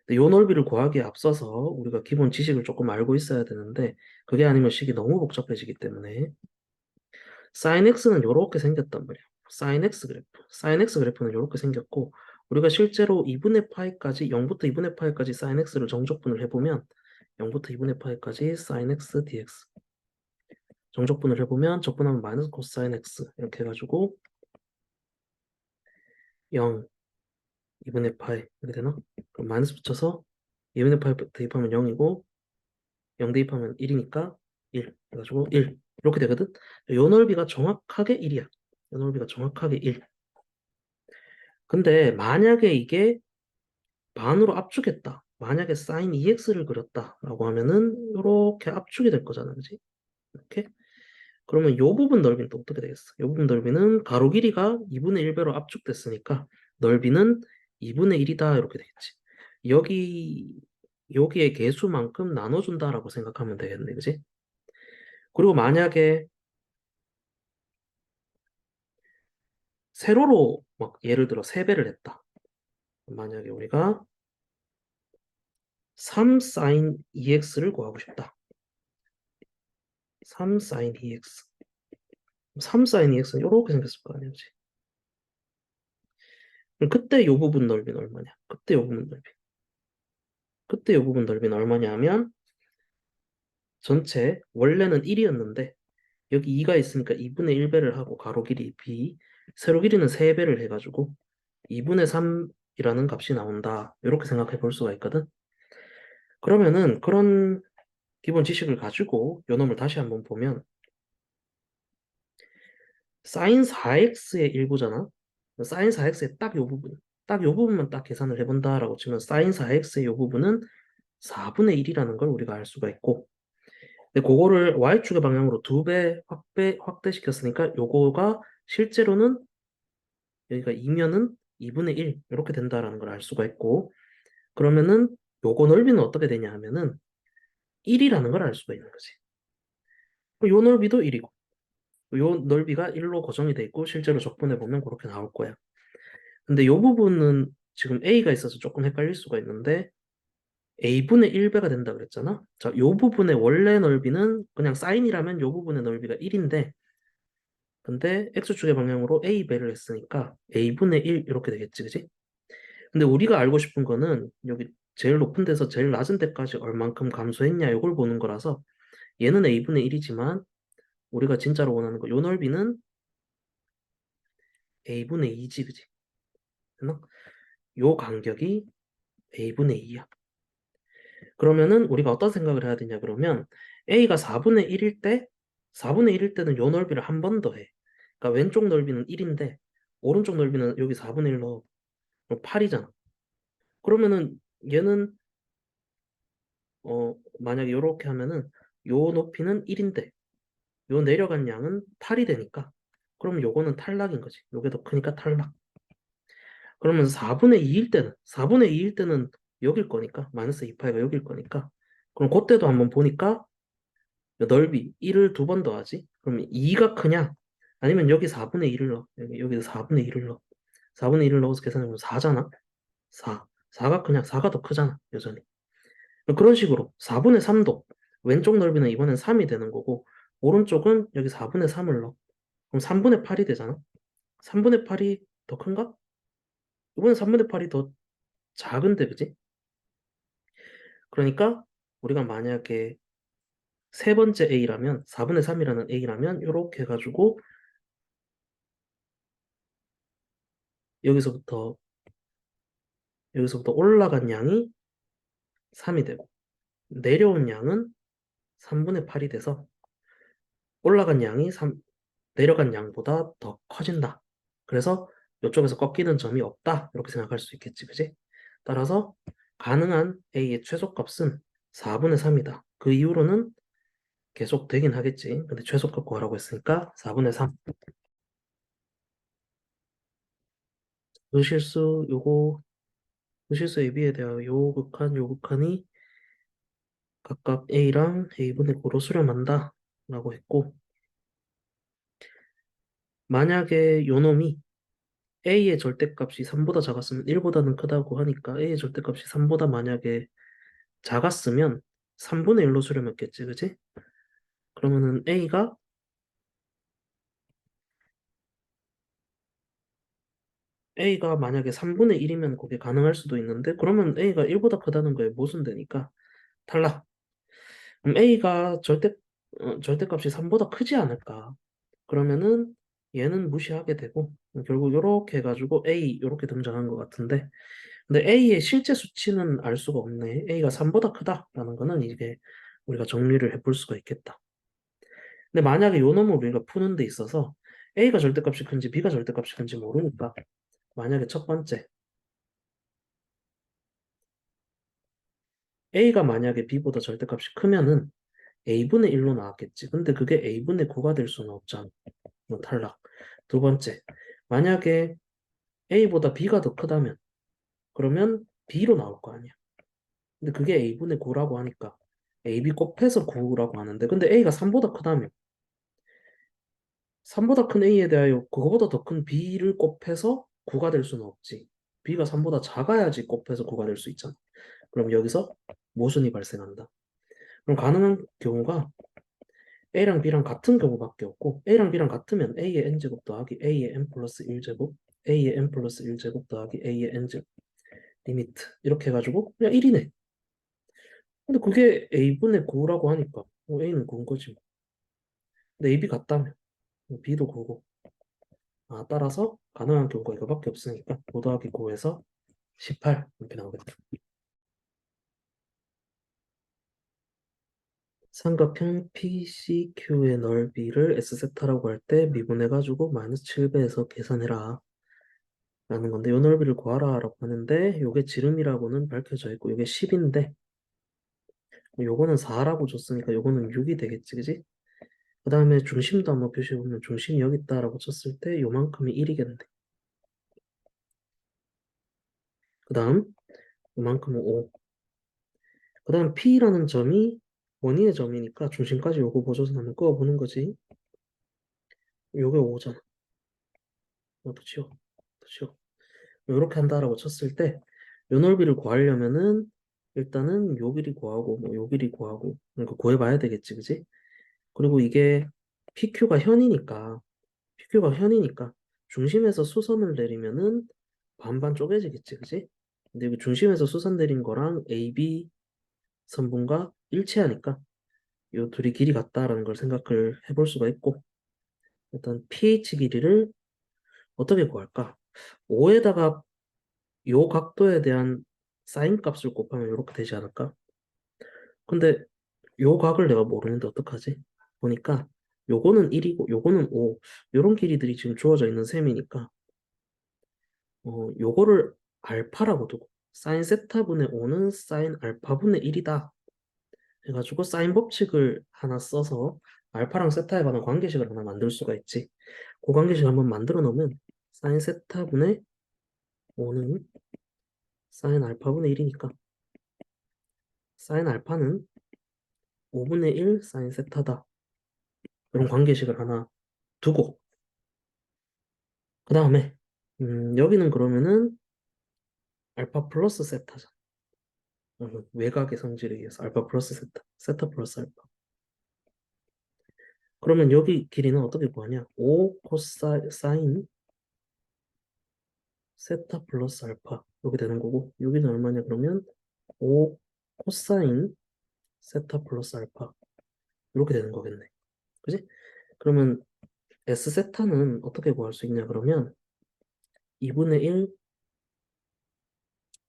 근데 요 넓이를 구하기에 앞서서 우리가 기본 지식을 조금 알고 있어야 되는데 그게 아니면 식이 너무 복잡해지기 때문에 sin x는 요렇게 생겼단 말이야. sin x 그래프. sin x 그래프는 요렇게 생겼고 우리가 실제로 2분의 파이까지 0부터 2분의 파이까지 sin x를 정적분을 해보면 0부터 2분의 파이까지 sin x dx. 정적분을 해보면 적분하면 마이너스 코사인 x 이렇게 해가지고 0, 2분의 파이 이렇게 되나? 그럼 마이너스 붙여서 2분의 파이 대입하면 0이고 0 대입하면 1이니까 1 해가지고 1 이렇게 되거든? 요 넓이가 정확하게 1이야. 요 넓이가 정확하게 1. 근데 만약에 이게 반으로 압축했다. 만약에 sin 2x를 그렸다라고 하면은 이렇게 압축이 될 거잖아, 그지? 이렇게. 그러면 요 부분 넓이는 또 어떻게 되겠어? 요 부분 넓이는 가로 길이가 2분의 1배로 압축됐으니까 넓이는 2분의 1이다 이렇게 되겠지. 여기에 개수만큼 나눠준다라고 생각하면 되겠네, 그지? 그리고 만약에 세로로 막 예를 들어 3배를 했다. 만약에 우리가 3 sin 2x를 구하고 싶다. 3 sin 2x. 3 sin 2x는 이렇게 생겼을 거 아니야, 그지? 그럼 그때 요 부분 넓이는 얼마냐? 그때 요 부분 넓이. 그때 요 부분 넓이는 얼마냐 하면 전체 원래는 1이었는데 여기 2가 있으니까 2분의 1배를 하고 가로 길이 b, 세로 길이는 3배를 해가지고 2분의 3이라는 값이 나온다. 이렇게 생각해 볼 수가 있거든. 그러면은 그런 기본 지식을 가지고 요 놈을 다시 한번 보면 sin 4x의 일부잖아. sin 4x의 딱 요 부분, 딱 요 부분만 딱 계산을 해본다라고 치면 sin 4x의 요 부분은 4분의 1이라는 걸 우리가 알 수가 있고 근데 그거를 y축의 방향으로 2배 확대시켰으니까 요거가 실제로는 여기가 2면은 2분의 1 이렇게 된다라는 걸 알 수가 있고 그러면은 요거 넓이는 어떻게 되냐 하면은 1이라는 걸 알 수가 있는 거지. 요 넓이도 1이고 요 넓이가 1로 고정이 돼 있고 실제로 적분해 보면 그렇게 나올 거야. 근데 요 부분은 지금 a가 있어서 조금 헷갈릴 수가 있는데 a분의 1배가 된다 그랬잖아. 자, 요 부분의 원래 넓이는 그냥 사인이라면 요 부분의 넓이가 1인데 근데 x축의 방향으로 a배를 했으니까 a분의 1 이렇게 되겠지, 그지? 근데 우리가 알고 싶은 거는 여기 제일 높은 데서 제일 낮은 데까지 얼만큼 감소했냐 이걸 보는 거라서 얘는 a분의 1이지만 우리가 진짜로 원하는 거 요 넓이는 a분의 2지, 그지? 됐나? 요 간격이 a분의 2야. 그러면은 우리가 어떤 생각을 해야 되냐 그러면 a가 4분의 1일 때 4분의 1일 때는 요 넓이를 한 번 더 해. 그러니까 왼쪽 넓이는 1인데 오른쪽 넓이는 여기 4분의 1 넣어. 그럼 8이잖아. 그러면은 얘는 만약에 요렇게 하면은 요 높이는 1인데 요 내려간 양은 8이 되니까 그럼 요거는 탈락인 거지. 요게 더 크니까 탈락. 그러면 4분의 2일 때는 여길 거니까 마이너스 2파이가 여길 거니까 그럼 그때도 한번 보니까 넓이 1을 두 번 더하지. 그럼 2가 크냐? 아니면 여기 4분의 1을 넣어. 여기도 4분의 1을 넣어. 4분의 1을 넣어서 계산해보면 4잖아. 4. 4가 그냥 4가 더 크잖아. 여전히. 그런 식으로 4분의 3도 왼쪽 넓이는 이번엔 3이 되는 거고 오른쪽은 여기 4분의 3을 넣어. 그럼 3분의 8이 되잖아. 3분의 8이 더 큰가? 이번엔 3분의 8이 더 작은데 그지? 그러니까 우리가 만약에 세 번째 a라면 4분의 3이라는 a라면 이렇게 해가지고 여기서부터 여기서부터 올라간 양이 3이 되고 내려온 양은 3분의 8이 돼서 올라간 양이 내려간 양보다 더 커진다. 그래서 이쪽에서 꺾이는 점이 없다. 이렇게 생각할 수 있겠지, 그지? 따라서 가능한 a의 최소값은 4분의 3이다. 그 이후로는 계속 되긴 하겠지. 근데 최소값 구하라고 했으니까 4분의 3. 그 실수, 그 실수에 비해 대하여 요 극한이 각각 a랑 a분의 9로 수렴한다. 라고 했고, 만약에 요 놈이 a의 절대값이 3보다 작았으면 1보다는 크다고 하니까 a의 절대값이 3보다 만약에 작았으면 3분의 1로 수렴했겠지, 그지? 그러면은 a가 만약에 3분의 1이면 그게 가능할 수도 있는데 그러면 a가 1보다 크다는 거에 모순되니까 탈락. 그럼 A가 절대값이 3보다 크지 않을까? 그러면은 얘는 무시하게 되고 결국 이렇게 해가지고 A 이렇게 등장한 것 같은데 근데 A의 실제 수치는 알 수가 없네. A가 3보다 크다라는 거는 이게 우리가 정리를 해볼 수가 있겠다. 근데 만약에 요 놈을 우리가 푸는 데 있어서 A가 절대값이 큰지 B가 절대값이 큰지 모르니까 만약에 첫 번째 A가 만약에 B보다 절대값이 크면은 A분의 1로 나왔겠지. 근데 그게 A분의 9가 될 수는 없잖아. 뭐 탈락. 두 번째, 만약에 A보다 B가 더 크다면 그러면 B로 나올 거 아니야. 근데 그게 A분의 9라고 하니까 AB 곱해서 9라고 하는데 근데 A가 3보다 크다면 3보다 큰 A에 대하여 그거보다 더 큰 B를 곱해서 9가 될 수는 없지. B가 3보다 작아야지 곱해서 9가 될 수 있잖아. 그럼 여기서 모순이 발생한다. 그럼 가능한 경우가 A랑 B랑 같은 경우밖에 없고 A랑 B랑 같으면 A의 n제곱 더하기 A의 n 플러스 1제곱 A의 n 플러스 1제곱 더하기 A의 n제곱 리미트 이렇게 해가지고 그냥 1이네. 근데 그게 A분의 9라고 하니까 A는 9인 거지 뭐. 근데 AB 같다면 B도 9고 따라서 가능한 경우가 이거밖에 없으니까 5 더하기 9에서 18 이렇게 나오겠다. 삼각형 PCQ의 넓이를 S세타라고 할 때 미분해가지고 마이너스 7배에서 계산해라 라는 건데 요 넓이를 구하라 라고 하는데 요게 지름이라고는 밝혀져 있고 요게 10인데 요거는 4라고 줬으니까 요거는 6이 되겠지 그지? 그 다음에 중심도 한번 표시해보면 중심이 여기 있다라고 쳤을 때 요만큼이 1이겠네. 그 다음 요만큼은 5. 그 다음 P라는 점이 원인의 점이니까 중심까지 요거 보조선 한번 그어보는 거지. 요게 5잖아. 그치요? 그치요? 요렇게 한다라고 쳤을 때 요 넓이를 구하려면은 일단은 요 길이 구하고 뭐 요 길이 구하고 그러니까 구해봐야 되겠지 그지? 그리고 이게 PQ가 현이니까 중심에서 수선을 내리면은 반반 쪼개지겠지 그지? 근데 여기 중심에서 수선 내린 거랑 AB 선분과 일치하니까 요 둘이 길이 같다라는 걸 생각을 해볼 수가 있고 일단 pH 길이를 어떻게 구할까? 5에다가 요 각도에 대한 사인 값을 곱하면 이렇게 되지 않을까? 근데 요 각을 내가 모르는데 어떡하지? 보니까 요거는 1이고 요거는 5 요런 길이들이 지금 주어져 있는 셈이니까 요거를 알파라고 두고 사인 세타분의 5는 사인 알파분의 1이다 해가지고 사인 법칙을 하나 써서 알파랑 세타에 관한 관계식을 하나 만들 수가 있지. 그 관계식 한번 만들어 놓으면 사인 세타분의 5는 사인 알파분의 1이니까 사인 알파는 5분의 1 사인 세타다. 이런 관계식을 하나 두고 그 다음에 여기는 그러면은 알파 플러스 세타잖아. 외곽의 성질에 의해서 알파 플러스 세타, 세타 플러스 알파. 그러면 여기 길이는 어떻게 구하냐? 5 코사인 세타 플러스 알파 이렇게 되는 거고 여기는 얼마냐 그러면 5 코사인 세타 플러스 알파 이렇게 되는 거겠네. 그지? 그러면 S 세타는 어떻게 구할 수 있냐 그러면 2분의 1,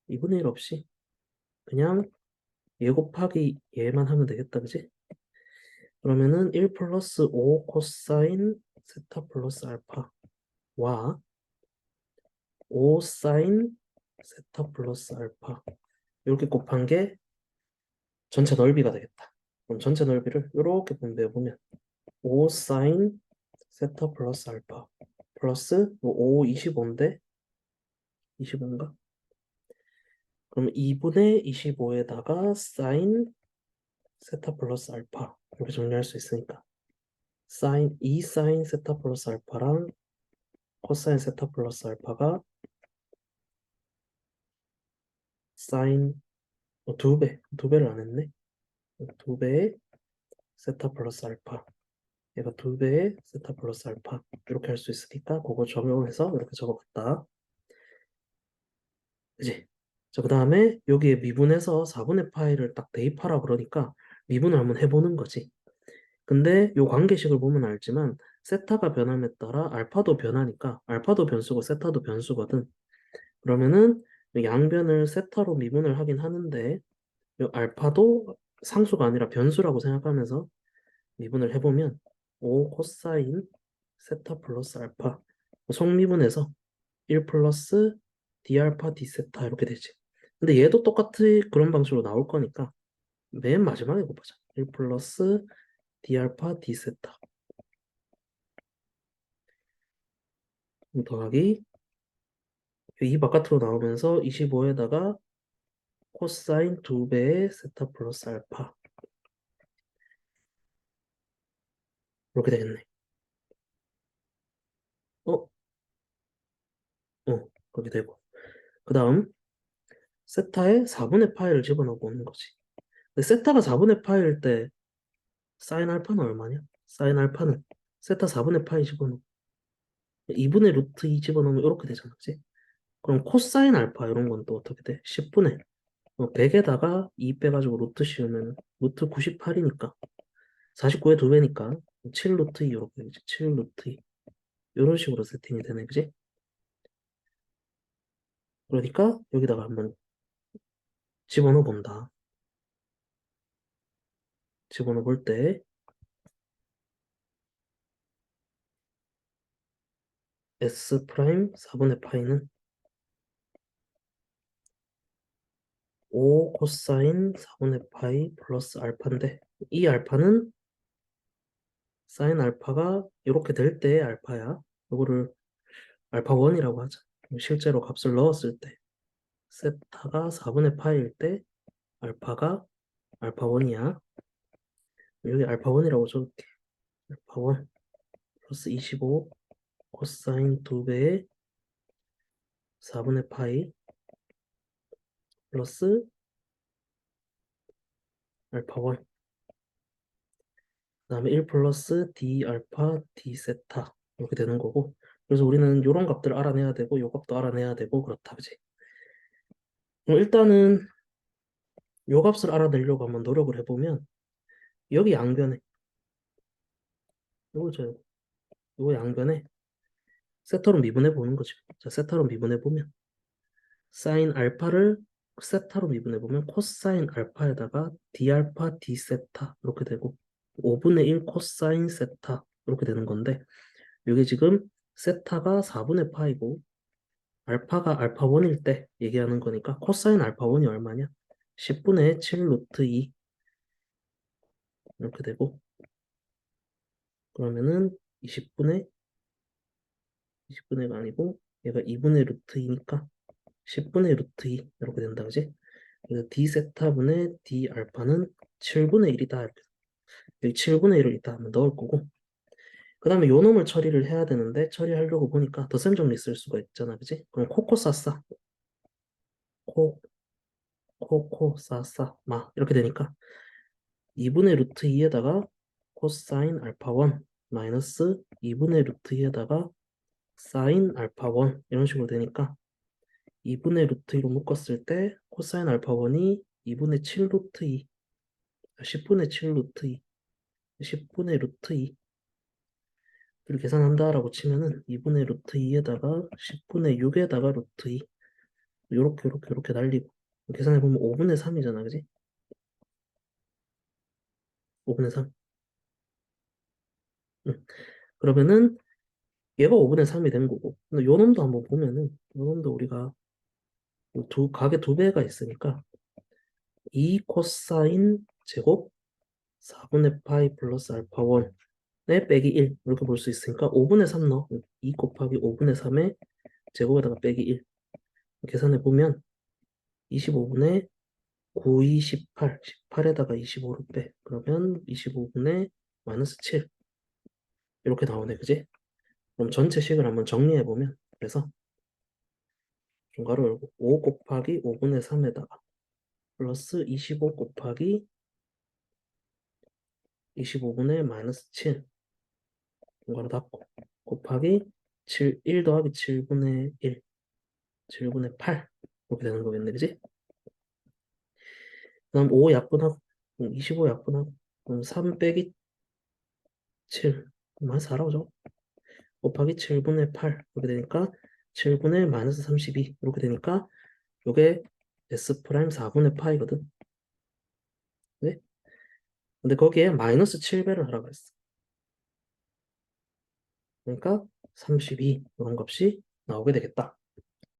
2분의 1 없이 그냥 얘 곱하기 얘만 하면 되겠다. 그지? 그러면은 1 플러스 5 코사인 세타 플러스 알파와 5 사인 세타 플러스 알파 이렇게 곱한 게 전체 넓이가 되겠다. 그럼 전체 넓이를 이렇게 분배해보면 5 사인 세타 플러스 알파 플러스 5 25인데 25인가? 그럼 2분의 25에다가 사인 세타 플러스 알파 이렇게 정리할 수 있으니까 사인 2 사인 세타 플러스 알파랑 코사인 세타 플러스 알파가 사인 두 배를 안 했네. 두 배의 세타 플러스 알파 얘가 두 배의 세타 플러스 알파 이렇게 할 수 있으니까 그거 적용해서 이렇게 적어봤다. 그지? 자, 그 다음에 여기에 미분해서 4분의 파이를 딱 대입하라 그러니까 미분을 한번 해보는 거지. 근데 요 관계식을 보면 알지만 세타가 변함에 따라 알파도 변하니까 알파도 변수고 세타도 변수거든. 그러면은 요 양변을 세타로 미분을 하긴 하는데 요 알파도 상수가 아니라 변수라고 생각하면서 미분을 해보면 5 코사인 세타 플러스 알파 속미분해서 1 플러스 d 알파 d 세타 이렇게 되지. 근데 얘도 똑같이 그런 방식으로 나올 거니까 맨 마지막에 곱하자. 1 플러스 d 알파 d 세타 더하기 이 바깥으로 나오면서 25에다가 코사인 2배의 세타 플러스 알파 이렇게 되겠네. 어? 그렇게 되고 그 다음 세타에 4분의 파이를 집어넣어 보는 거지. 근데 세타가 4분의 파이일 때 사인 알파는 얼마냐? 사인 알파는 세타 4분의 파이 집어넣어 2분의 루트 2 집어넣으면 이렇게 되잖아, 그치? 그럼 코사인 알파 이런 건 또 어떻게 돼? 10분의 100에다가 2 빼가지고 루트 씌우면 루트 98이니까 49의 2배니까 7 루트 2 이렇게 되지. 7 루트 2 이런 식으로 세팅이 되네, 그지? 그러니까 여기다가 한번 집어넣어 본다. 집어넣어 볼 때 S 프라임 4분의 파이는 5 코사인 4분의 파이 플러스 알파인데 이 알파는 사인 알파가 이렇게 될 때의 알파야. 이거를 알파 1이라고 하자. 실제로 값을 넣었을 때 세타가 4분의 파이일 때 알파가 알파 1이야. 여기 알파 1이라고 적을게. 알파 1 플러스 25 코사인 2배의 4분의 파이 플러스 알파 1 그 다음에 1 플러스 d 알파 d 세타 이렇게 되는 거고 그래서 우리는 이런 값들을 알아내야 되고 요 값도 알아내야 되고 그렇다 그지? 그럼 일단은 요 값을 알아내려고 한번 노력을 해보면 여기 양변에 요거 요거 양변에 세타로 미분해 보는 거죠. 자, 세타로 미분해 보면 사인 알파를 세타로 미분해 보면 코사인 알파에다가 d 알파 d 세타 이렇게 되고 5분의 1 코사인 세타 이렇게 되는 건데 이게 지금 세타가 4분의 파이고 알파가 알파 1일 때 얘기하는 거니까 코사인 알파 1이 얼마냐? 10분의 7 루트 2 이렇게 되고 그러면은 20분의가 아니고 얘가 2분의 루트 2니까 10분의 루트 2 이렇게 된다 그지? 그래서 d 세타분의 d 알파는 7분의 1이다 이렇게. 여기 7분의 1을 이따 한번 넣을 거고 그 다음에 요 놈을 처리를 해야 되는데 처리하려고 보니까 덧셈 정리 쓸 수가 있잖아 그지? 그럼 코코 싸싸 코 코코 싸싸 마 이렇게 되니까 2분의 루트 2에다가 코사인 알파 1 마이너스 2분의 루트 2에다가 사인 알파 1 이런 식으로 되니까 2분의 루트 2로 묶었을 때 코사인 알파 1이 2분의 7 루트 2 10분의 7 루트 2 10분의 루트 2를 계산한다라고 치면은 2분의 루트 2에다가 10분의 6에다가 루트 2 요렇게 날리고 계산해보면 5분의 3이잖아 그지? 5분의 3 응. 그러면은 얘가 5분의 3이 된 거고 근데 요 놈도 한번 보면은 요 놈도 우리가 각의 두 배가 있으니까 2 코사인 제곱 4분의 파이 플러스 알파 1에 빼기 1 이렇게 볼 수 있으니까 5분의 3 넣어 2 곱하기 5분의 3에 제곱에다가 빼기 1 계산해 보면 25분의 9, 2, 18 18에다가 25를 빼 그러면 25분의 마이너스 7 이렇게 나오네 그지? 그럼 전체 식을 한번 정리해 보면 그래서 중괄호 열고 5 곱하기 5분의 3에다가 플러스 25 곱하기 25분의 마이너스 7 중괄호 닫고 곱하기 1 더하기 7분의 1 7분의 8 이렇게 되는 거겠네 그지? 그 다음 5 약분하고 그럼 25 약분하고 그럼 3 빼기 7 그럼 한 4 나오죠. 곱하기 7분의 8 이렇게 되니까 7분의 마이너스 32 이렇게 되니까 요게 S 프라임 4분의 파이거든. 네? 근데 거기에 마이너스 7배를 하라고 했어. 그러니까 32 이런 값이 나오게 되겠다.